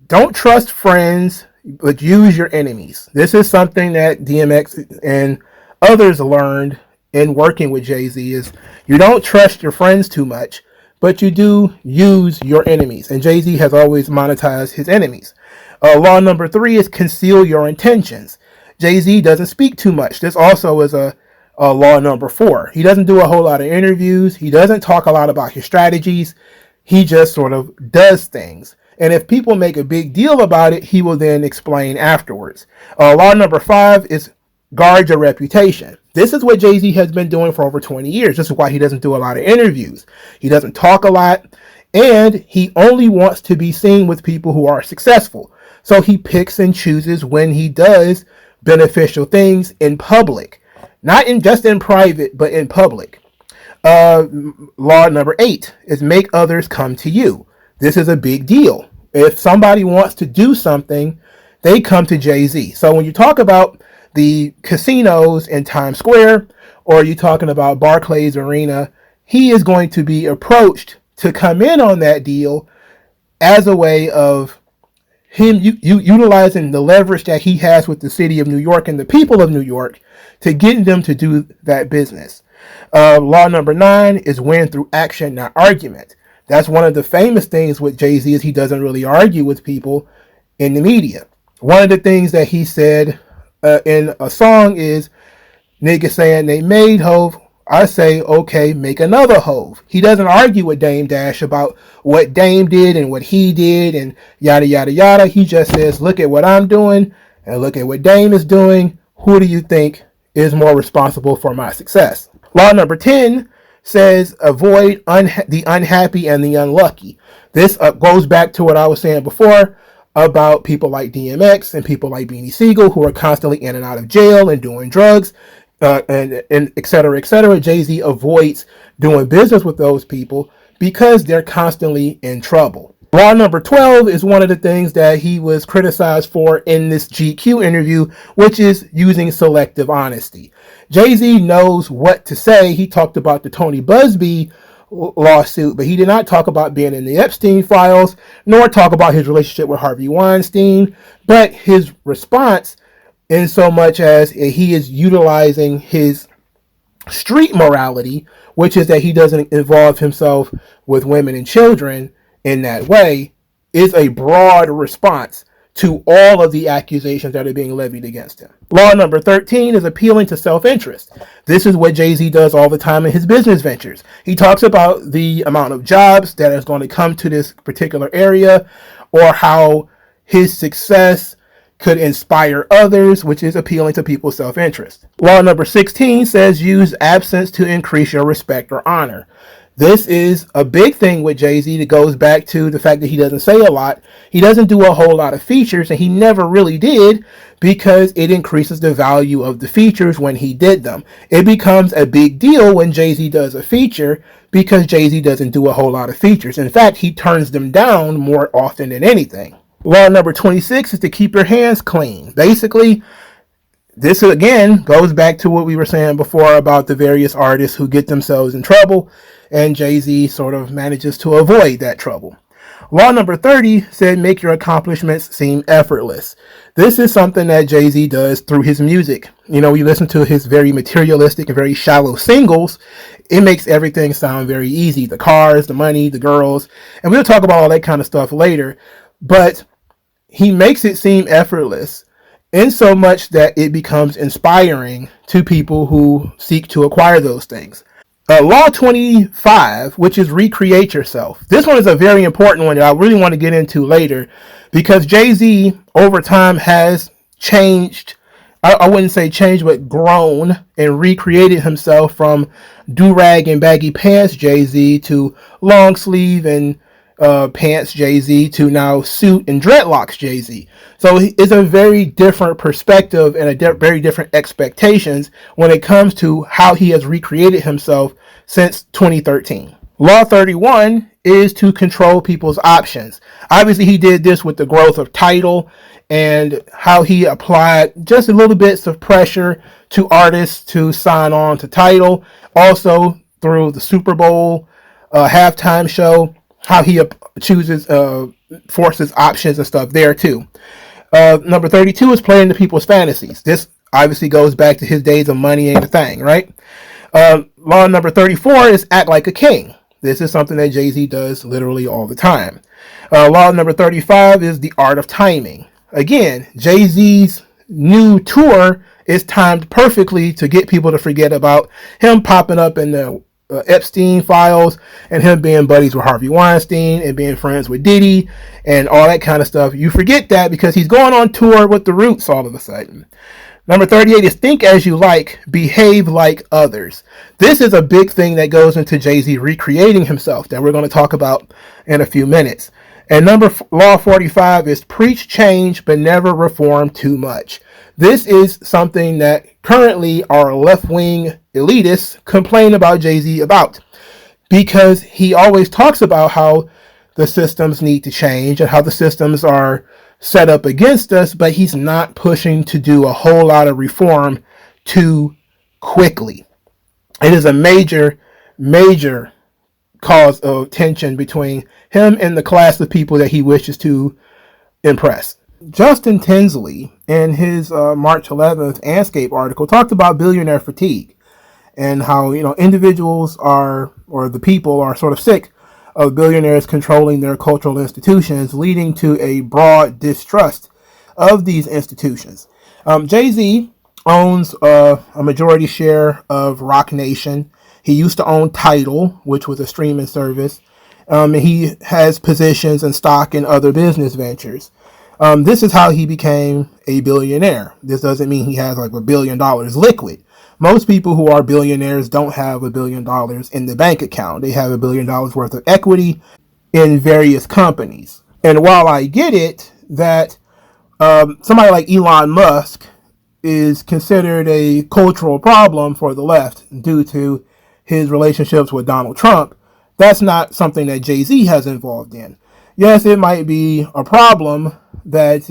don't trust friends, but use your enemies. This is something that DMX and others learned in working with Jay-Z is you don't trust your friends too much, but you do use your enemies. And Jay-Z has always monetized his enemies. Law number 3 is conceal your intentions. Jay-Z doesn't speak too much. This also is a law number 4. He doesn't do a whole lot of interviews. He doesn't talk a lot about his strategies. He just sort of does things. And if people make a big deal about it, he will then explain afterwards. Law number 5 is guard your reputation. This is what Jay-Z has been doing for over 20 years. This is why he doesn't do a lot of interviews. He doesn't talk a lot, and he only wants to be seen with people who are successful. So he picks and chooses when he does beneficial things in public. Not in just in private, but in public. Law number 8 is make others come to you. This is a big deal. If somebody wants to do something, they come to Jay-Z. So when you talk about the casinos in Times Square, or you're talking about Barclays Arena, he is going to be approached to come in on that deal as a way of him utilizing the leverage that he has with the city of New York and the people of New York to get them to do that business. Law number 9 is win through action, not argument. That's one of the famous things with Jay-Z is he doesn't really argue with people in the media. One of the things that he said in a song is, niggas saying they made Hove, I say, okay, make another Hove. He doesn't argue with Dame Dash about what Dame did and what he did and yada, yada, yada. He just says, look at what I'm doing and look at what Dame is doing. Who do you think is more responsible for my success? Law number 10 says avoid the unhappy and the unlucky. This goes back to what I was saying before about people like DMX and people like Beanie Siegel who are constantly in and out of jail and doing drugs and et cetera, et cetera. Jay-Z avoids doing business with those people because they're constantly in trouble. Law number 12 is one of the things that he was criticized for in this GQ interview, which is using selective honesty. Jay-Z knows what to say. He talked about the Tony Busby lawsuit, but he did not talk about being in the Epstein files, nor talk about his relationship with Harvey Weinstein, but his response in so much as he is utilizing his street morality, which is that he doesn't involve himself with women and children in that way, is a broad response to all of the accusations that are being levied against him. Law number 13 is appealing to self-interest. This is what Jay-Z does all the time in his business ventures. He talks about the amount of jobs that is going to come to this particular area, or how his success could inspire others, which is appealing to people's self-interest. Law number 16 says use absence to increase your respect or honor. This is a big thing with Jay-Z that goes back to the fact that he doesn't say a lot. He doesn't do a whole lot of features, and he never really did because it increases the value of the features when he did them. It becomes a big deal when Jay-Z does a feature because Jay-Z doesn't do a whole lot of features. In fact, he turns them down more often than anything. Law number 26 is to keep your hands clean. Basically, this again goes back to what we were saying before about the various artists who get themselves in trouble, and Jay-Z sort of manages to avoid that trouble. Law number 30 said make your accomplishments seem effortless. This is something that Jay-Z does through his music. You know, we listen to his very materialistic and very shallow singles. It makes everything sound very easy. The cars, the money, the girls, and we'll talk about all that kind of stuff later. But he makes it seem effortless in so much that it becomes inspiring to people who seek to acquire those things. Law 25, which is recreate yourself. This one is a very important one that I really want to get into later because Jay-Z over time has changed. I wouldn't say changed, but grown and recreated himself from do-rag and baggy pants Jay-Z to long sleeve and pants Jay-Z to now suit and dreadlocks Jay-Z. So it's a very different perspective and very different expectations when it comes to how he has recreated himself since 2013. Law 31 is to control people's options. Obviously, he did this with the growth of Tidal and how he applied just a little bits of pressure to artists to sign on to Tidal. Also through the Super Bowl halftime show, how he chooses, forces options and stuff there too. Number 32 is playing to people's fantasies. This Obviously goes back to his days of money ain't a thing, right? Law number 34 is act like a king. This is something that Jay-Z does literally all the time. Law number 35 is the art of timing. Again, Jay-Z's new tour is timed perfectly to get people to forget about him popping up in the Epstein files and him being buddies with Harvey Weinstein and being friends with Diddy and all that kind of stuff. You forget that because he's going on tour with the Roots all of a sudden. Number 38 is think as you like, behave like others. This is a big thing that goes into Jay-Z recreating himself that we're going to talk about in a few minutes. And law 45 is preach change but never reform too much. This is something that currently our left-wing elitists complain about Jay-Z about, because he always talks about how the systems need to change and how the systems are set up against us, but he's not pushing to do a whole lot of reform too quickly. It is a major cause of tension between him and the class of people that he wishes to impress. Justin Tinsley, in his March 11th Anscape article, talked about billionaire fatigue and how, individuals are, or the people are sort of sick of billionaires controlling their cultural institutions, leading to a broad distrust of these institutions. Jay-Z owns a majority share of Rock Nation. He used to own Tidal, which was a streaming service. And he has positions and stock in other business ventures. This is how he became a billionaire. This doesn't mean he has like $1 billion liquid. Most people who are billionaires don't have $1 billion in the bank account. They have $1 billion worth of equity in various companies. And while I get it that somebody like Elon Musk is considered a cultural problem for the left due to his relationships with Donald Trump, that's not something that Jay-Z has involved in. Yes, it might be a problem that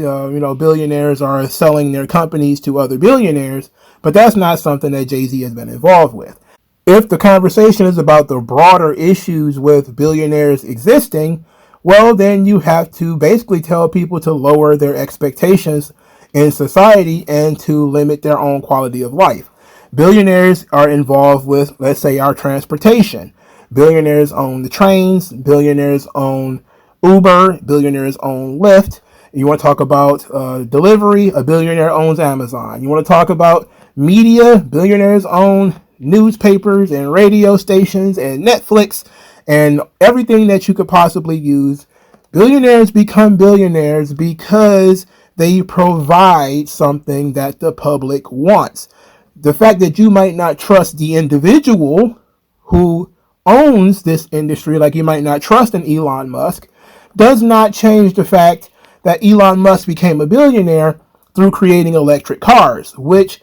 billionaires are selling their companies to other billionaires, but that's not something that Jay-Z has been involved with. If the conversation is about the broader issues with billionaires existing, well, then you have to basically tell people to lower their expectations in society and to limit their own quality of life. Billionaires are involved with, let's say, our transportation. Billionaires own the trains. Billionaires own Uber. Billionaires own Lyft. You want to talk about delivery? A billionaire owns Amazon. You want to talk about media? Billionaires own newspapers and radio stations and Netflix and everything that you could possibly use. Billionaires become billionaires because they provide something that the public wants. The fact that you might not trust the individual who owns this industry, like you might not trust an Elon Musk, does not change the fact that Elon Musk became a billionaire through creating electric cars, which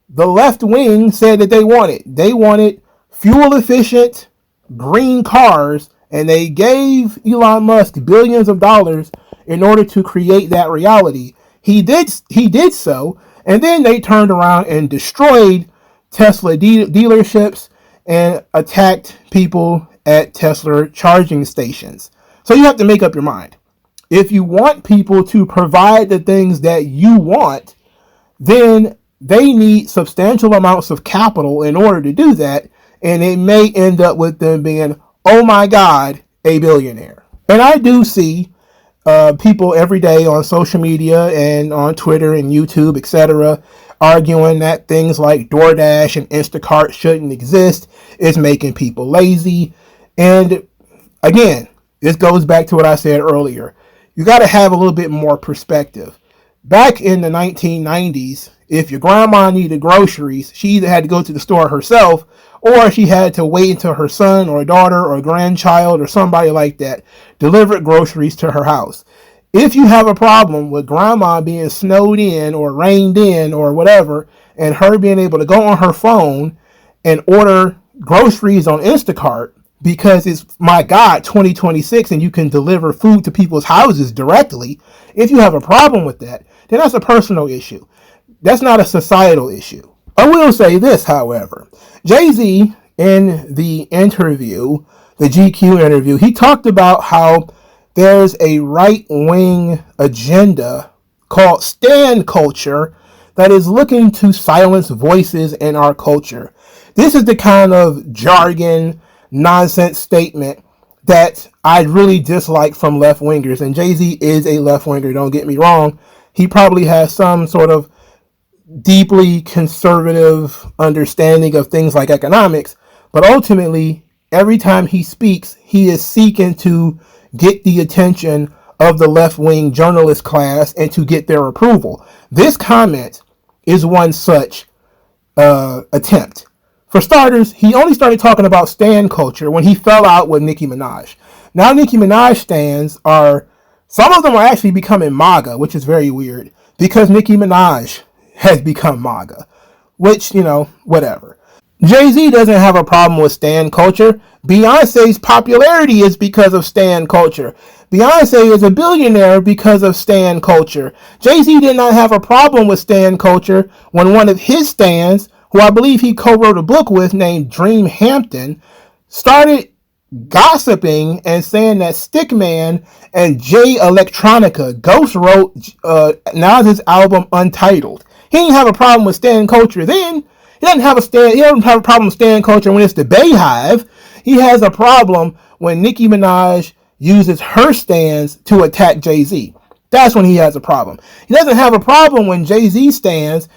the left wing said that they wanted. They wanted fuel efficient green cars, and they gave Elon Musk billions of dollars in order to create that reality. He did so, and then they turned around and destroyed Tesla dealerships and attacked people at Tesla charging stations. So you have to make up your mind. If you want people to provide the things that you want, then they need substantial amounts of capital in order to do that, and it may end up with them being, oh my God, a billionaire. And I do see people every day on social media and on Twitter and YouTube, etc., arguing that things like DoorDash and Instacart shouldn't exist. It's making people lazy. And again, this goes back to what I said earlier. You got to have a little bit more perspective. Back in the 1990s, if your grandma needed groceries, she either had to go to the store herself or she had to wait until her son or daughter or grandchild or somebody like that delivered groceries to her house. If you have a problem with grandma being snowed in or rained in or whatever, and her being able to go on her phone and order groceries on Instacart because it's, my God, 2026 and you can deliver food to people's houses directly, if you have a problem with that, then that's a personal issue. That's not a societal issue. I will say this, however. Jay-Z, in the interview, the GQ interview, he talked about how there's a right-wing agenda called stan culture that is looking to silence voices in our culture. This is the kind of jargon, nonsense statement that I really dislike from left-wingers. And Jay-Z is a left-winger, don't get me wrong. He probably has some sort of deeply conservative understanding of things like economics, but ultimately, every time he speaks, he is seeking to get the attention of the left-wing journalist class and to get their approval. This comment is one such attempt. For starters, he only started talking about stan culture when he fell out with Nicki Minaj. Now Nicki Minaj stans some of them are actually becoming MAGA, which is very weird, because Nicki Minaj has become MAGA, which, whatever. Jay-Z doesn't have a problem with stan culture. Beyonce's popularity is because of stan culture. Beyonce is a billionaire because of stan culture. Jay-Z did not have a problem with stan culture when one of his stans, who I believe he co-wrote a book with named Dream Hampton, started gossiping and saying that Stickman and Jay Electronica ghost wrote Nas's album Untitled. He didn't have a problem with stan culture then. He doesn't have a problem with stan culture when it's the Bayhive. He has a problem when Nicki Minaj uses her stans to attack Jay-Z. That's when he has a problem. He doesn't have a problem when Jay-Z stans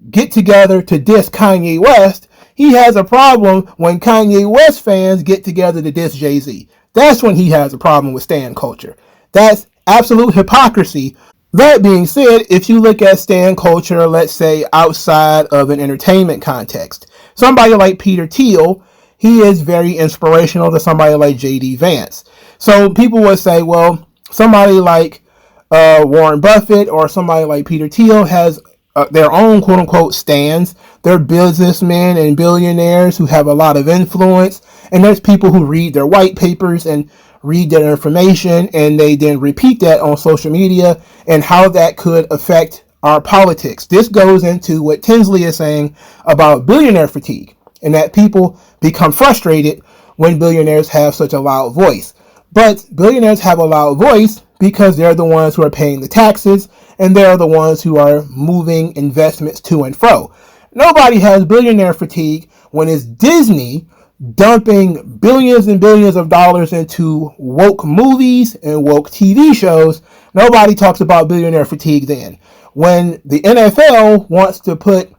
get together to diss Kanye West. He has a problem when Kanye West fans get together to diss Jay-Z. That's when he has a problem with stan culture. That's absolute hypocrisy. That being said, if you look at stan culture, let's say outside of an entertainment context, somebody like Peter Thiel, he is very inspirational to somebody like J.D. Vance. So people would say, well, somebody like Warren Buffett or somebody like Peter Thiel has their own quote-unquote stans. They're businessmen and billionaires who have a lot of influence, and there's people who read their white papers and read their information, and they then repeat that on social media and how that could affect our politics. This goes into what Tinsley is saying about billionaire fatigue, and that people become frustrated when billionaires have such a loud voice. But billionaires have a loud voice because they're the ones who are paying the taxes, and they're the ones who are moving investments to and fro. Nobody has billionaire fatigue when it's Disney dumping billions and billions of dollars into woke movies and woke TV shows. Nobody talks about billionaire fatigue then. When the NFL wants to put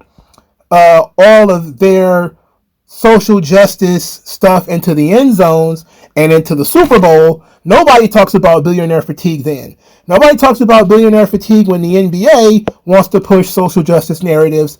all of their social justice stuff into the end zones and into the Super Bowl, nobody talks about billionaire fatigue then. Nobody talks about billionaire fatigue when the NBA wants to push social justice narratives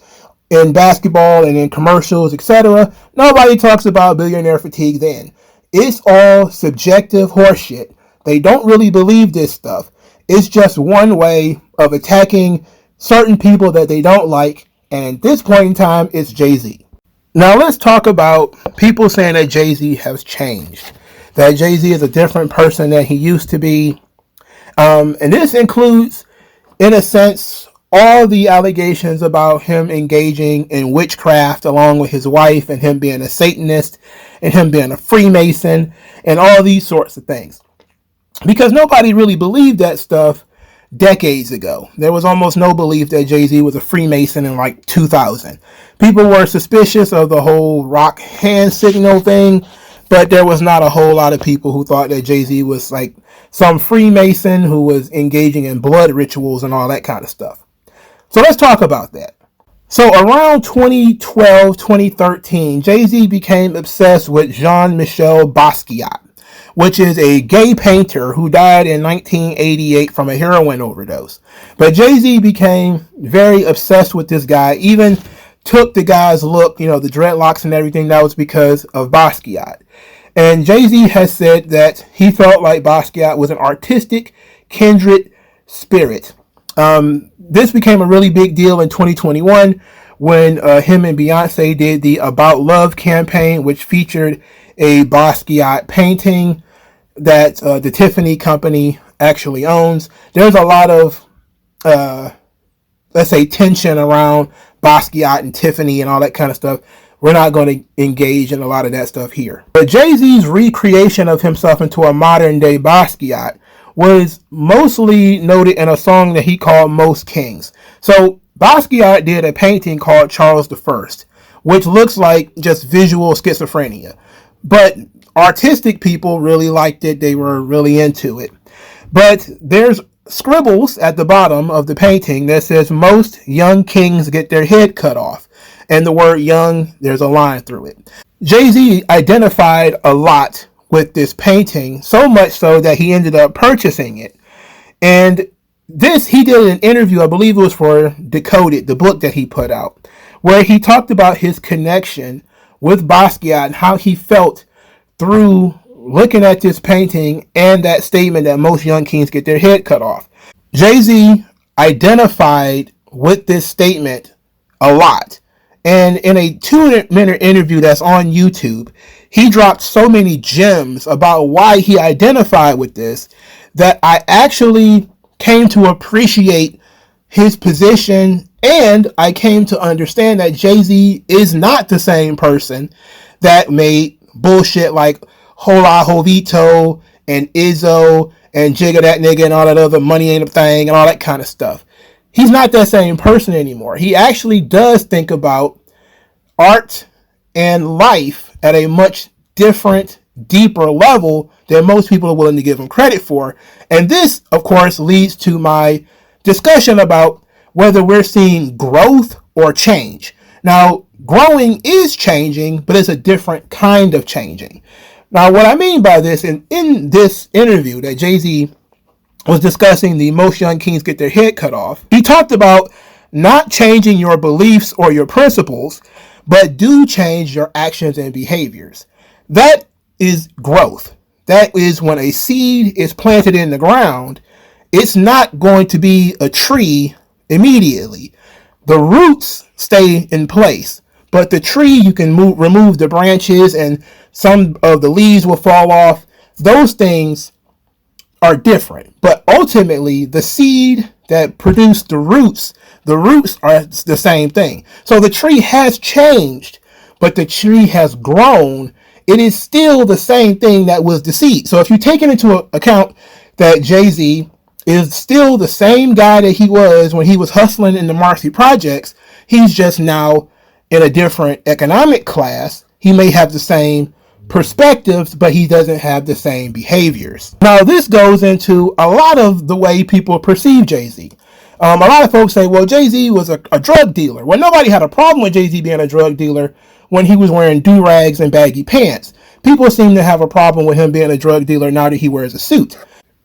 in basketball and in commercials, etc. Nobody talks about billionaire fatigue then. It's all subjective horseshit. They don't really believe this stuff. It's just one way of attacking certain people that they don't like, and at this point in time, it's Jay-Z. Now let's talk about people saying that Jay-Z has changed, that Jay-Z is a different person than he used to be. And this includes, in a sense, all the allegations about him engaging in witchcraft along with his wife, and him being a Satanist, and him being a Freemason, and all these sorts of things. Because nobody really believed that stuff decades ago. There was almost no belief that Jay-Z was a Freemason in like 2000. People were suspicious of the whole rock hand signal thing, but there was not a whole lot of people who thought that Jay-Z was like some Freemason who was engaging in blood rituals and all that kind of stuff. So let's talk about that. So around 2012, 2013, Jay-Z became obsessed with Jean-Michel Basquiat, which is a gay painter who died in 1988 from a heroin overdose. But Jay-Z became very obsessed with this guy, even took the guy's look, the dreadlocks and everything. That was because of Basquiat. And Jay-Z has said that he felt like Basquiat was an artistic, kindred spirit. This became a really big deal in 2021 when him and Beyonce did the About Love campaign, which featured a Basquiat painting that the Tiffany company actually owns. There's a lot of, let's say, tension around Basquiat and Tiffany and all that kind of stuff. We're not going to engage in a lot of that stuff here. But Jay-Z's recreation of himself into a modern-day Basquiat was mostly noted in a song that he called Most Kings. So Basquiat did a painting called Charles I, which looks like just visual schizophrenia. But artistic people really liked it. They were really into it. But there's scribbles at the bottom of the painting that says most young kings get their head cut off. And the word young, there's a line through it. Jay-Z identified a lot with this painting, so much so that he ended up purchasing it. And this, he did an interview, I believe it was for Decoded, the book that he put out, where he talked about his connection with Basquiat and how he felt through looking at this painting and that statement that most young kings get their head cut off. Jay-Z identified with this statement a lot. And in a 2-minute interview that's on YouTube, he dropped so many gems about why he identified with this that I actually came to appreciate his position, and I came to understand that Jay-Z is not the same person that made bullshit like Hola Jovito and Izzo and Jigga That Nigga and all that other money ain't a thing and all that kind of stuff. He's not that same person anymore. He actually does think about art and life at a much different, deeper level than most people are willing to give him credit for. And this, of course, leads to my discussion about whether we're seeing growth or change. Now, growing is changing, but it's a different kind of changing. Now, what I mean by this, in this interview that Jay-Z was discussing the most young kings get their head cut off, he talked about not changing your beliefs or your principles, but do change your actions and behaviors. That is growth. That is when a seed is planted in the ground, it's not going to be a tree immediately. The roots stay in place, but the tree, you can remove the branches and some of the leaves will fall off. Those things are different, but ultimately the seed that produced the roots are the same thing. So the tree has changed, but the tree has grown. It is still the same thing that was the seed. So if you take it into account that Jay-Z is still the same guy that he was when he was hustling in the Marcy projects, he's just now in a different economic class. He may have the same perspectives, but he doesn't have the same behaviors. Now, this goes into a lot of the way people perceive Jay-Z. A lot of folks say, well, Jay-Z was a drug dealer. Well, nobody had a problem with Jay-Z being a drug dealer when he was wearing do-rags and baggy pants. People seem to have a problem with him being a drug dealer now that he wears a suit.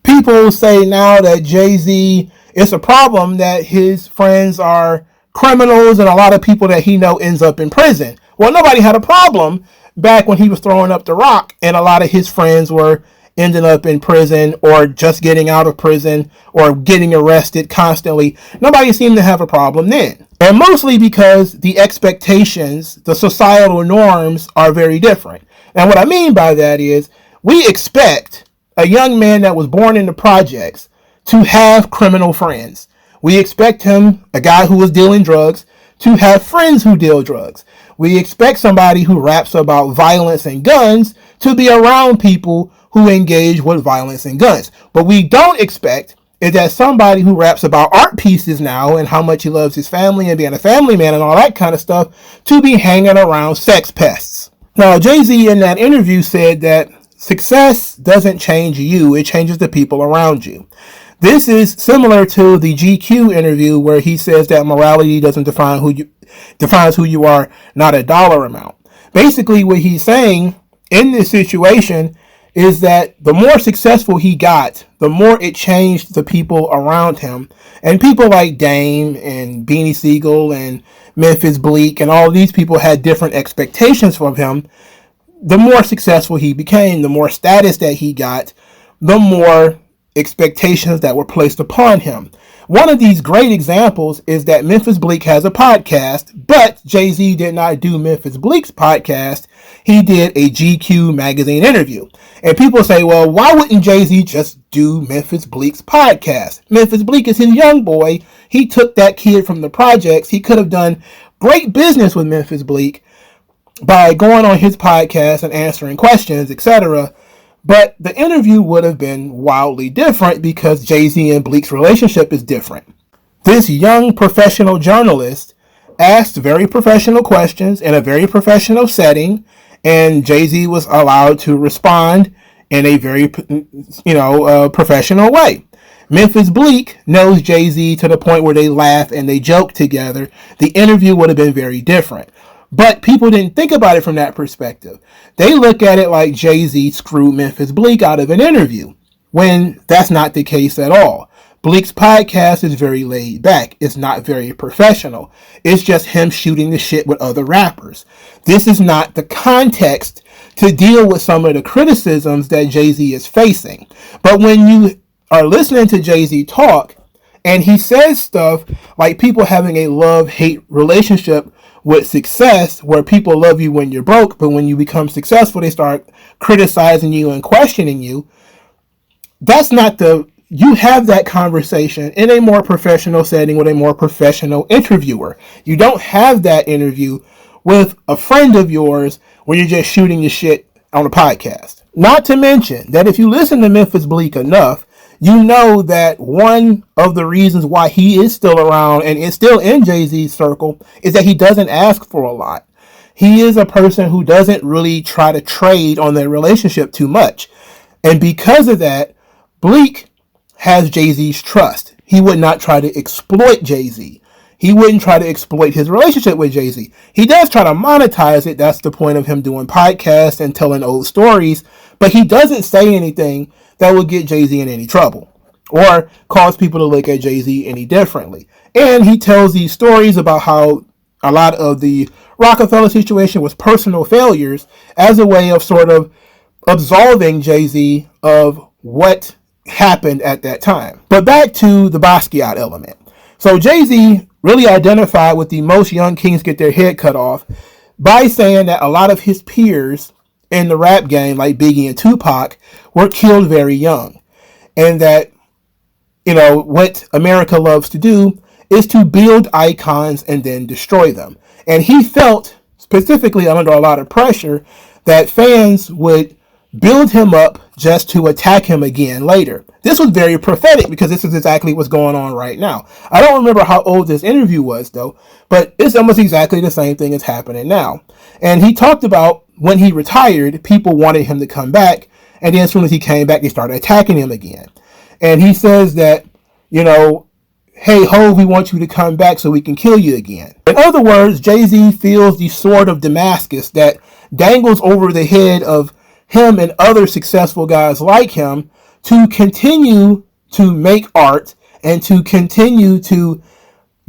People say now that Jay-Z, it's a problem that his friends are criminals and a lot of people that he know ends up in prison. Well, nobody had a problem back when he was throwing up the rock and a lot of his friends were ending up in prison or just getting out of prison or getting arrested constantly. Nobody seemed to have a problem then. And mostly because the expectations, the societal norms are very different. And what I mean by that is we expect a young man that was born in the projects to have criminal friends. We expect him, a guy who was dealing drugs, to have friends who deal drugs. We expect somebody who raps about violence and guns to be around people who engage with violence and guns. But we don't expect is that somebody who raps about art pieces now and how much he loves his family and being a family man and all that kind of stuff to be hanging around sex pests. Now, Jay-Z in that interview said that success doesn't change you, it changes the people around you. This is similar to the GQ interview where he says that morality doesn't defines who you are, not a dollar amount. Basically, what he's saying in this situation is that the more successful he got, the more it changed the people around him. And people like Dame and Beanie Siegel and Memphis Bleak and all these people had different expectations from him. The more successful he became, the more status that he got, the more expectations that were placed upon him. One of these great examples is that Memphis Bleak has a podcast, but Jay-Z did not do Memphis Bleak's podcast. He did a GQ magazine interview. And people say, well, why wouldn't Jay-Z just do Memphis Bleak's podcast? Memphis Bleak is his young boy. He took that kid from the projects. He could have done great business with Memphis Bleak by going on his podcast and answering questions, etc. But the interview would have been wildly different because Jay-Z and Bleak's relationship is different. This young professional journalist asked very professional questions in a very professional setting, and Jay-Z was allowed to respond in a very, professional way. Memphis Bleak knows Jay-Z to the point where they laugh and they joke together. The interview would have been very different. But people didn't think about it from that perspective. They look at it like Jay-Z screwed Memphis Bleak out of an interview, when that's not the case at all. Bleak's podcast is very laid back. It's not very professional. It's just him shooting the shit with other rappers. This is not the context to deal with some of the criticisms that Jay-Z is facing. But when you are listening to Jay-Z talk, and he says stuff like people having a love-hate relationship with success, where people love you when you're broke, but when you become successful, they start criticizing you and questioning you. That's not you have that conversation in a more professional setting with a more professional interviewer. You don't have that interview with a friend of yours where you're just shooting your shit on a podcast. Not to mention that if you listen to Memphis Bleak enough, you know that one of the reasons why he is still around and is still in Jay-Z's circle is that he doesn't ask for a lot. He is a person who doesn't really try to trade on their relationship too much. And because of that, Bleak has Jay-Z's trust. He would not try to exploit Jay-Z. He wouldn't try to exploit his relationship with Jay-Z. He does try to monetize it. That's the point of him doing podcasts and telling old stories. But he doesn't say anything that will get Jay-Z in any trouble or cause people to look at Jay-Z any differently. And he tells these stories about how a lot of the Rockefeller situation was personal failures as a way of sort of absolving Jay-Z of what happened at that time. But back to the Basquiat element. So Jay-Z really identified with the most young kings get their head cut off by saying that a lot of his peers in the rap game, like Biggie and Tupac, were killed very young. And that, what America loves to do is to build icons and then destroy them. And he felt, specifically under a lot of pressure, that fans would build him up just to attack him again later. This was very prophetic because this is exactly what's going on right now. I don't remember how old this interview was though, but it's almost exactly the same thing that's happening now. And he talked about when he retired, people wanted him to come back, and then as soon as he came back, they started attacking him again. And he says that, hey, Hov, we want you to come back so we can kill you again. In other words, Jay-Z feels the sword of Damascus that dangles over the head of him and other successful guys like him to continue to make art and to continue to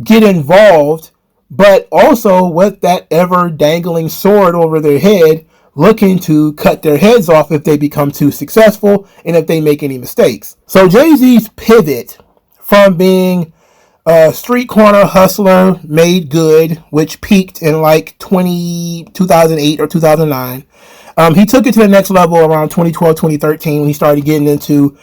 get involved, but also with that ever dangling sword over their head, looking to cut their heads off if they become too successful and if they make any mistakes. So Jay-Z's pivot from being a street corner hustler made good, which peaked in like 2008 or 2009. He took it to the next level around 2012, 2013 when he started getting into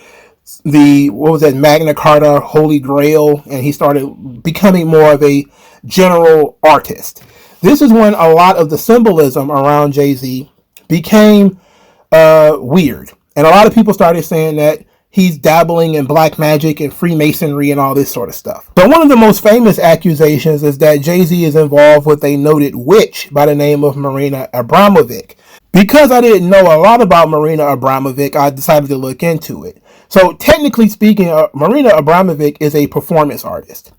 Magna Carta, Holy Grail, and he started becoming more of a general artist. This is when a lot of the symbolism around Jay-Z became weird. And a lot of people started saying that he's dabbling in black magic and Freemasonry and all this sort of stuff. But one of the most famous accusations is that Jay-Z is involved with a noted witch by the name of Marina Abramovic. Because I didn't know a lot about Marina Abramovic, I decided to look into it. So technically speaking, Marina Abramovic is a performance artist.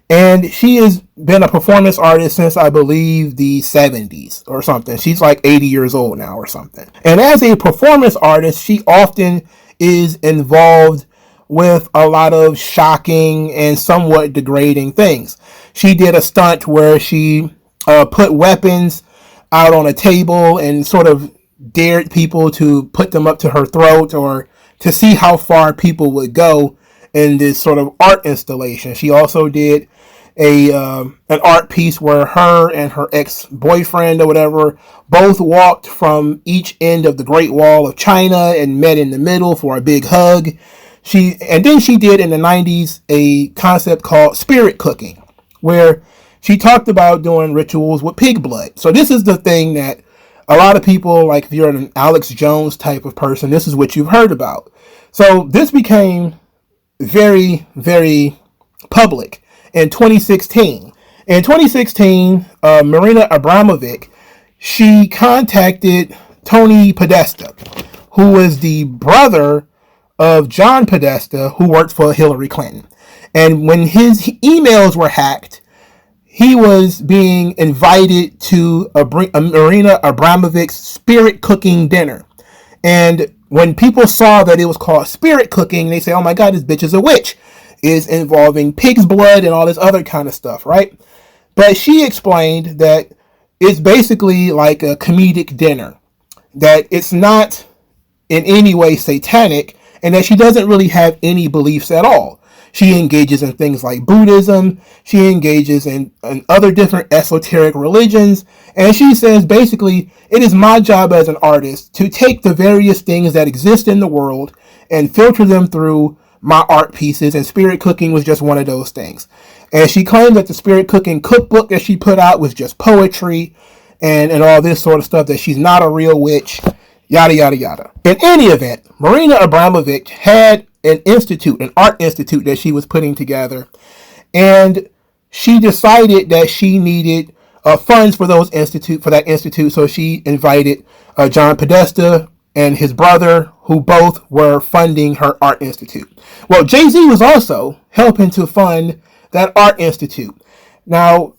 And she has been a performance artist since, I believe, the 70s or something. She's like 80 years old now or something. And as a performance artist, she often is involved with a lot of shocking and somewhat degrading things. She did a stunt where she put weapons out on a table and sort of dared people to put them up to her throat or to see how far people would go in this sort of art installation. She also did an art piece where her and her ex-boyfriend or whatever both walked from each end of the Great Wall of China and met in the middle for a big hug. Then she did in the 90s a concept called spirit cooking, where she talked about doing rituals with pig blood. So this is the thing that a lot of people, like if you're an Alex Jones type of person, this is what you've heard about. So this became very, very public. in 2016. In 2016, Marina Abramovic, she contacted Tony Podesta, who was the brother of John Podesta, who worked for Hillary Clinton. And when his emails were hacked, he was being invited to a Marina Abramovic's spirit cooking dinner. And when people saw that it was called spirit cooking, they say, oh my God, this bitch is a witch. It's involving pig's blood and all this other kind of stuff, right? But she explained that it's basically like a comedic dinner, that it's not in any way satanic, and that she doesn't really have any beliefs at all. She engages in things like Buddhism. She engages in other different esoteric religions. And she says, basically, it is my job as an artist to take the various things that exist in the world and filter them through my art pieces. And spirit cooking was just one of those things. And she claimed that the spirit cooking cookbook that she put out was just poetry and all this sort of stuff, that she's not a real witch, yada, yada, yada. In any event, Marina Abramovic had an art institute that she was putting together, and she decided that she needed funds for that institute, so she invited John Podesta and his brother, who both were funding her art institute. Well, Jay-Z was also helping to fund that art institute. Now,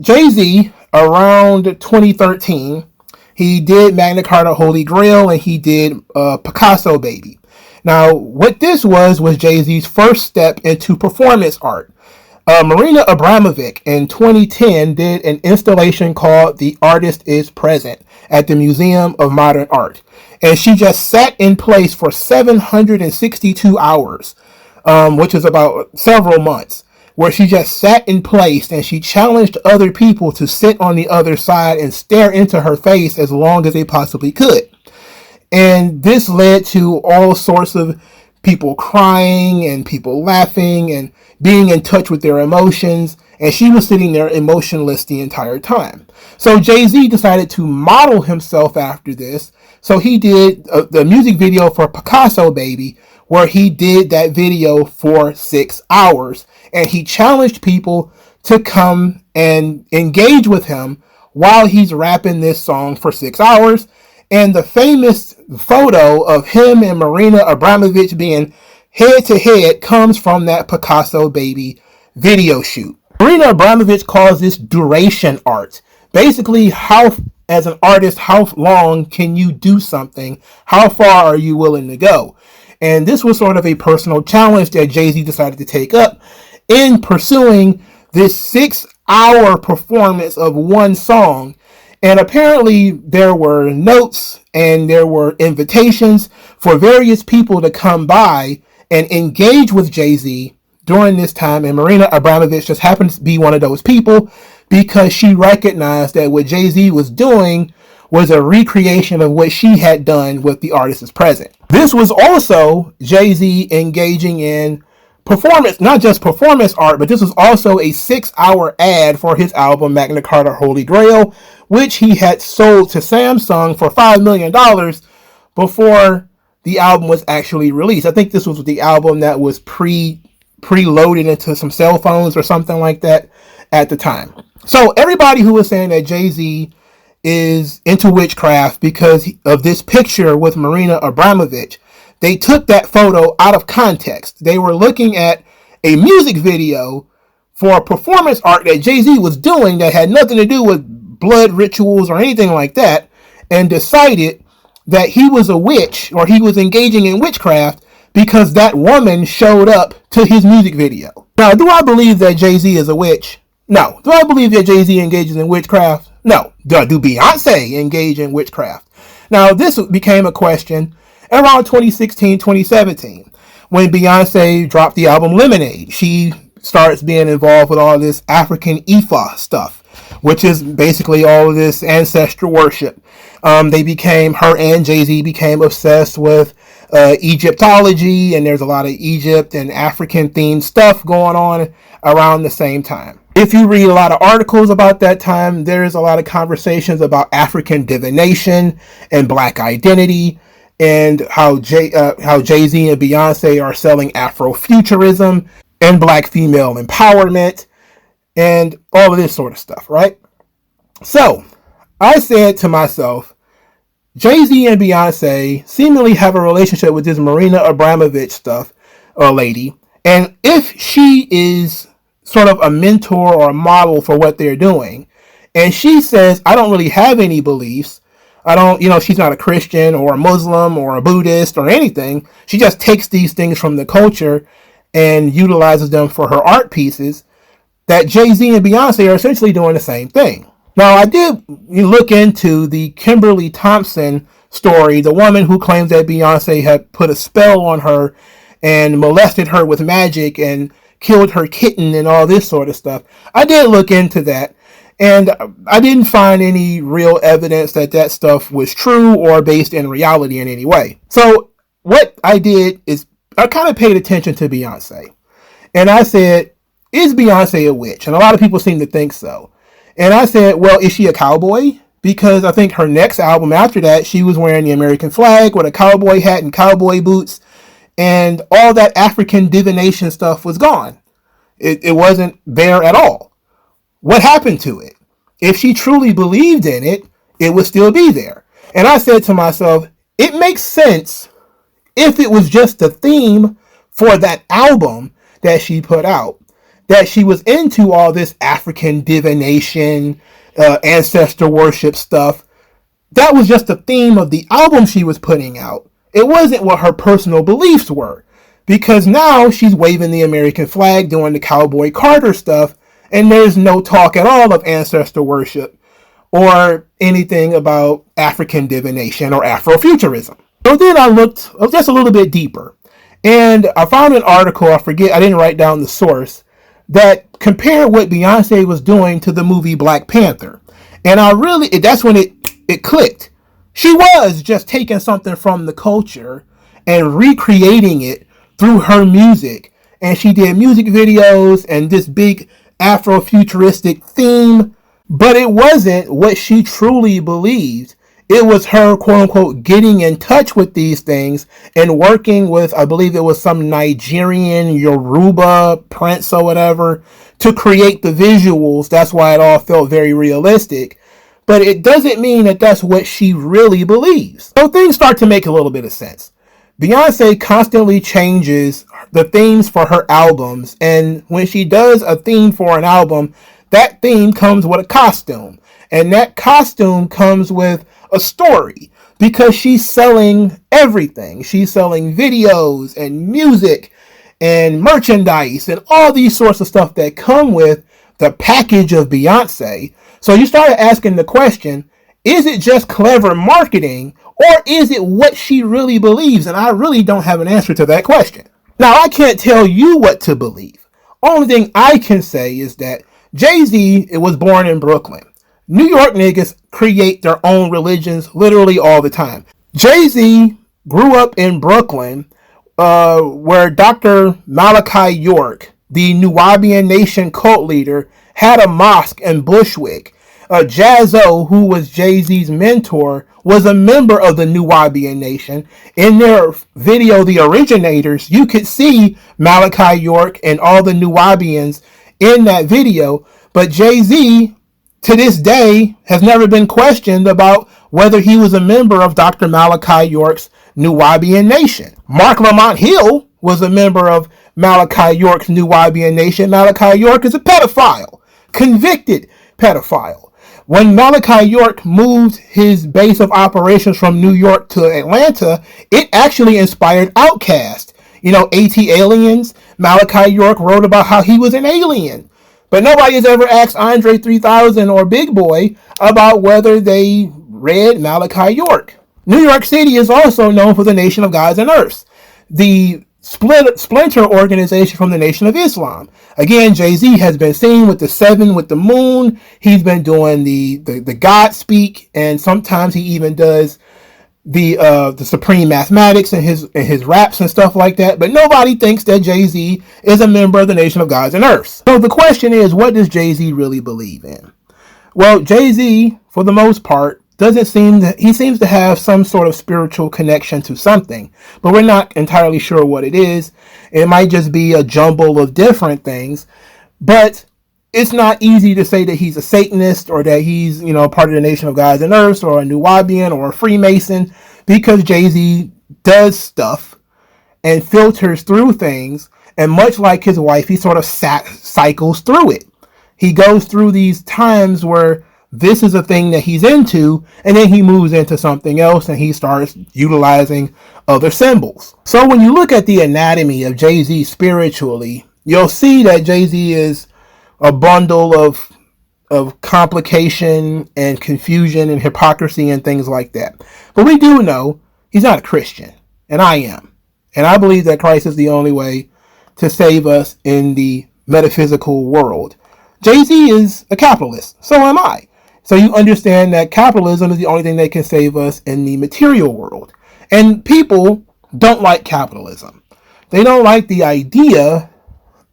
Jay-Z, around 2013, he did Magna Carta Holy Grail, and he did Picasso Baby. Now, what this was Jay-Z's first step into performance art. Marina Abramovic in 2010 did an installation called The Artist is Present at the Museum of Modern Art. And she just sat in place for 762 hours, which is about several months, where she just sat in place and she challenged other people to sit on the other side and stare into her face as long as they possibly could. And this led to all sorts of people crying and people laughing and being in touch with their emotions. And she was sitting there emotionless the entire time. So Jay-Z decided to model himself after this. So he did the music video for Picasso Baby, where he did that video for 6 hours. And he challenged people to come and engage with him while he's rapping this song for 6 hours. And the famous photo of him and Marina Abramovic being head to head comes from that Picasso Baby video shoot. Marina Abramovic calls this duration art. Basically, as an artist, how long can you do something? How far are you willing to go? And this was sort of a personal challenge that Jay-Z decided to take up in pursuing this 6-hour performance of one song. And apparently there were notes and there were invitations for various people to come by and engage with Jay-Z during this time. And Marina Abramovic just happened to be one of those people, because she recognized that what Jay-Z was doing was a recreation of what she had done with The Artist is Present. This was also Jay-Z engaging in performance, not just performance art, but this was also a 6-hour ad for his album Magna Carta Holy Grail, which he had sold to Samsung for $5 million before the album was actually released. I think this was the album that was preloaded into some cell phones or something like that at the time. So everybody who was saying that Jay-Z is into witchcraft because of this picture with Marina Abramovic, they took that photo out of context. They were looking at a music video for performance art that Jay-Z was doing that had nothing to do with blood rituals or anything like that, and decided that he was a witch, or he was engaging in witchcraft, because that woman showed up to his music video. Now, do I believe that Jay-Z is a witch? No. Do I believe that Jay-Z engages in witchcraft? No. Do Beyonce engage in witchcraft? Now, this became a question around 2016, 2017, when Beyonce dropped the album Lemonade. She starts being involved with all this African Ifa stuff, which is basically all of this ancestral worship. Her and Jay-Z became obsessed with Egyptology, and there's a lot of Egypt and African themed stuff going on around the same time. If you read a lot of articles about that time, there's a lot of conversations about African divination and black identity, and how Jay-Z and Beyonce are selling Afrofuturism and black female empowerment. and all of this sort of stuff, right? So I said to myself, Jay-Z and Beyonce seemingly have a relationship with this Marina Abramovich stuff, or lady. And if she is sort of a mentor or a model for what they're doing, and she says, I don't really have any beliefs, I don't, she's not a Christian or a Muslim or a Buddhist or anything. She just takes these things from the culture and utilizes them for her art pieces, that Jay-Z and Beyonce are essentially doing the same thing. Now, I did look into the Kimberly Thompson story, the woman who claims that Beyonce had put a spell on her and molested her with magic and killed her kitten and all this sort of stuff. I did look into that, and I didn't find any real evidence that that stuff was true or based in reality in any way. So what I did is I kind of paid attention to Beyonce, and I said, is Beyonce a witch? And a lot of people seem to think so. And I said, well, is she a cowboy? Because I think her next album after that, she was wearing the American flag with a cowboy hat and cowboy boots, and all that African divination stuff was gone. It wasn't there at all. What happened to it? If she truly believed in it, it would still be there. And I said to myself, it makes sense if it was just the theme for that album that she put out, that she was into all this African divination, ancestor worship stuff. That was just the theme of the album she was putting out. It wasn't what her personal beliefs were, because now she's waving the American flag, doing the Cowboy Carter stuff, and there's no talk at all of ancestor worship or anything about African divination or Afrofuturism. So then I looked just a little bit deeper, and I found an article, I didn't write down the source, that compared what Beyonce was doing to the movie Black Panther. And that's when it clicked. She was just taking something from the culture and recreating it through her music. And she did music videos and this big Afrofuturistic theme, but it wasn't what she truly believed. It was her, quote unquote, getting in touch with these things and working with, I believe it was some Nigerian Yoruba prince or whatever, to create the visuals. That's why it all felt very realistic. But it doesn't mean that that's what she really believes. So things start to make a little bit of sense. Beyonce constantly changes the themes for her albums, and when she does a theme for an album, that theme comes with a costume, and that costume comes with a story, because she's selling everything. She's selling videos and music and merchandise and all these sorts of stuff that come with the package of Beyonce. So you started asking the question, is it just clever marketing, or is it what she really believes? And I really don't have an answer to that question. Now, I can't tell you what to believe. Only thing I can say is that Jay-Z was born in Brooklyn. New York niggas create their own religions literally all the time. Jay-Z grew up in Brooklyn, where Dr. Malachi York, the Nubian Nation cult leader, had a mosque in Bushwick. Jazzo, who was Jay-Z's mentor, was a member of the Nubian Nation. In their video, The Originators, you could see Malachi York and all the Nubians in that video. But Jay-Z, to this day, has never been questioned about whether he was a member of Dr. Malachi York's Nubian Nation. Mark Lamont Hill was a member of Malachi York's Nubian Nation. Malachi York is a pedophile, convicted pedophile. When Malachi York moved his base of operations from New York to Atlanta, it actually inspired Outkast. AT-Aliens, Malachi York wrote about how he was an alien. But nobody has ever asked Andre 3000 or Big Boy about whether they read Malachi York. New York City is also known for the Nation of Gods and Earths, the splinter organization from the Nation of Islam. Again, Jay-Z has been seen with the seven, with the moon. He's been doing the God speak, and sometimes he even does the supreme mathematics and his raps and stuff like that. But nobody thinks that Jay-Z is a member of the Nation of Gods and Earths. So the question is, what does Jay-Z really believe in? Well, Jay-Z, for the most part, he seems to have some sort of spiritual connection to something, but we're not entirely sure what it is. It might just be a jumble of different things, but it's not easy to say that he's a Satanist or that he's, part of the Nation of Gods and Earths or a Nubian or a Freemason, because Jay-Z does stuff and filters through things. And much like his wife, he sort of cycles through it. He goes through these times where this is a thing that he's into, and then he moves into something else and he starts utilizing other symbols. So when you look at the anatomy of Jay-Z spiritually, you'll see that Jay-Z is a bundle of complication and confusion and hypocrisy and things like that. But we do know he's not a Christian, and I am. And I believe that Christ is the only way to save us in the metaphysical world. Jay-Z is a capitalist, so am I. So you understand that capitalism is the only thing that can save us in the material world. And people don't like capitalism. They don't like the idea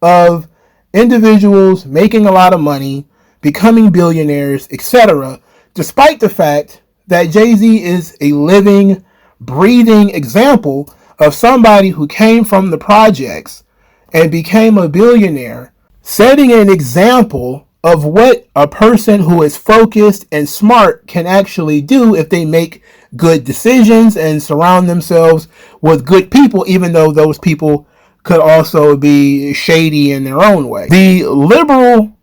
of individuals making a lot of money, becoming billionaires, etc., despite the fact that Jay-Z is a living, breathing example of somebody who came from the projects and became a billionaire, setting an example of what a person who is focused and smart can actually do if they make good decisions and surround themselves with good people, even though those people could also be shady in their own way. The liberal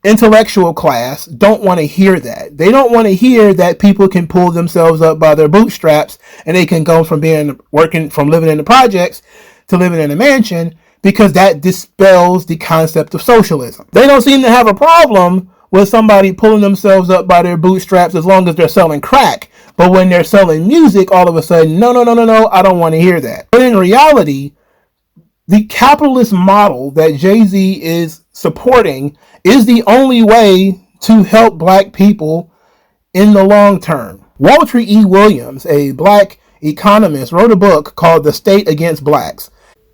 intellectual class don't want to hear that. They don't want to hear that people can pull themselves up by their bootstraps and they can go from living in the projects to living in a mansion, because that dispels the concept of socialism. They don't seem to have a problem with somebody pulling themselves up by their bootstraps as long as they're selling crack. But when they're selling music, all of a sudden, no, I don't want to hear that. But in reality, the capitalist model that Jay-Z is supporting is the only way to help black people in the long term. Walter E. Williams, a black economist, wrote a book called The State Against Blacks.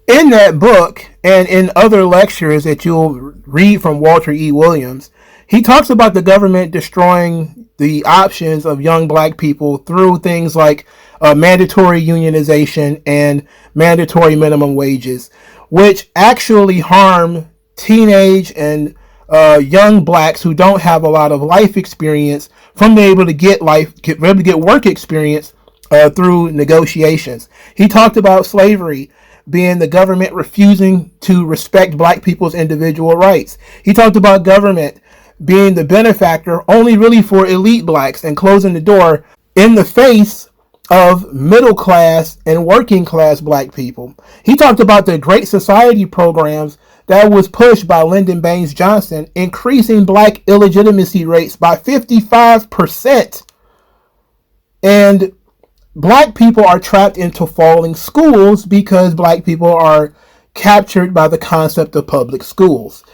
In that book, and in other lectures that you'll read from Walter E. Williams, he talks about the government destroying the options of young black people through things like mandatory unionization and mandatory minimum wages, which actually harm teenage and young blacks who don't have a lot of life experience from being able to get work experience through negotiations. He talked about slavery being the government refusing to respect black people's individual rights. He talked about government being the benefactor only really for elite blacks and closing the door in the face of middle class and working class black people. He talked about the Great Society programs that was pushed by Lyndon Baines Johnson, increasing black illegitimacy rates by 55%. And black people are trapped into falling schools because black people are captured by the concept of public schools.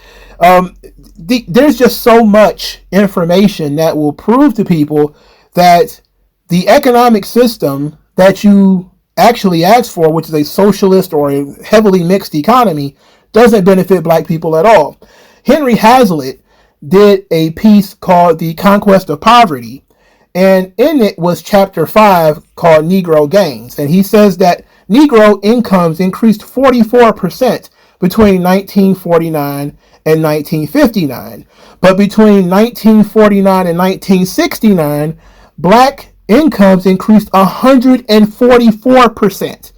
There's just so much information that will prove to people that the economic system that you actually ask for, which is a socialist or a heavily mixed economy, doesn't benefit black people at all. Henry Hazlitt did a piece called The Conquest of Poverty, and in it was chapter 5 called Negro Gains. And he says that Negro incomes increased 44% between 1949 and 1959. But between 1949 and 1969, black incomes increased 144%,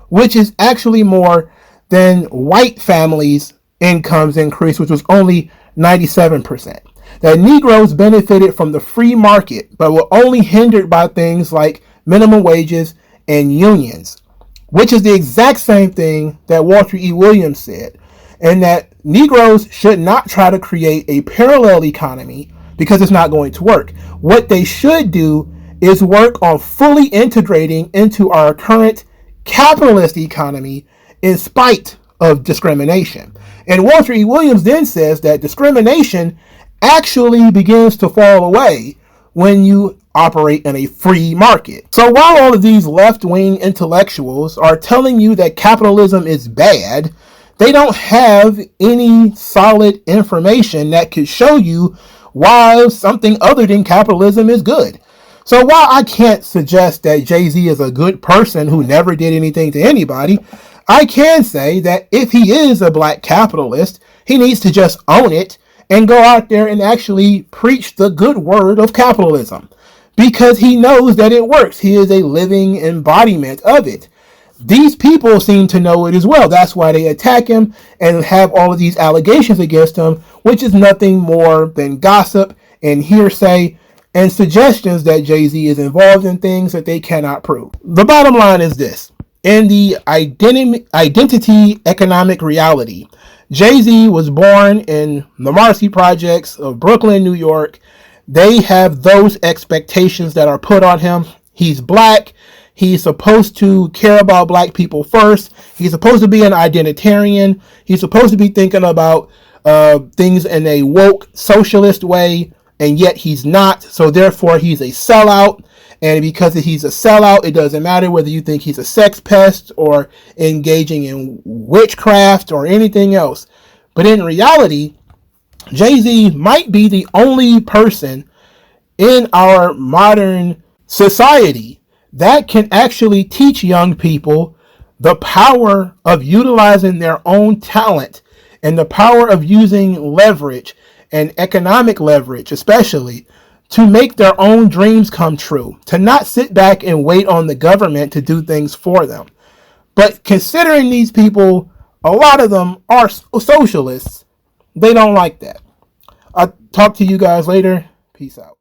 which is actually more than white families' incomes increased, which was only 97%. That Negroes benefited from the free market, but were only hindered by things like minimum wages and unions, which is the exact same thing that Walter E. Williams said, and that Negroes should not try to create a parallel economy because it's not going to work. What they should do is work on fully integrating into our current capitalist economy in spite of discrimination. And Walter E. Williams then says that discrimination actually begins to fall away when you operate in a free market. So while all of these left-wing intellectuals are telling you that capitalism is bad, they don't have any solid information that could show you why something other than capitalism is good. So while I can't suggest that Jay-Z is a good person who never did anything to anybody, I can say that if he is a black capitalist, he needs to just own it and go out there and actually preach the good word of capitalism because he knows that it works. He is a living embodiment of it. These people seem to know it as well. That's why they attack him and have all of these allegations against him, which is nothing more than gossip and hearsay and suggestions that Jay-Z is involved in things that they cannot prove. The bottom line is this. In the identity economic reality, Jay-Z was born in the Marcy Projects of Brooklyn, New York. They have those expectations that are put on him. He's black. He's supposed to care about black people first. He's supposed to be an identitarian. He's supposed to be thinking about things in a woke socialist way, and yet he's not. So therefore, he's a sellout. And because he's a sellout, it doesn't matter whether you think he's a sex pest or engaging in witchcraft or anything else. But in reality, Jay-Z might be the only person in our modern society that can actually teach young people the power of utilizing their own talent and the power of using leverage and economic leverage, especially, to make their own dreams come true, to not sit back and wait on the government to do things for them. But considering these people, a lot of them are socialists, they don't like that. I'll talk to you guys later. Peace out.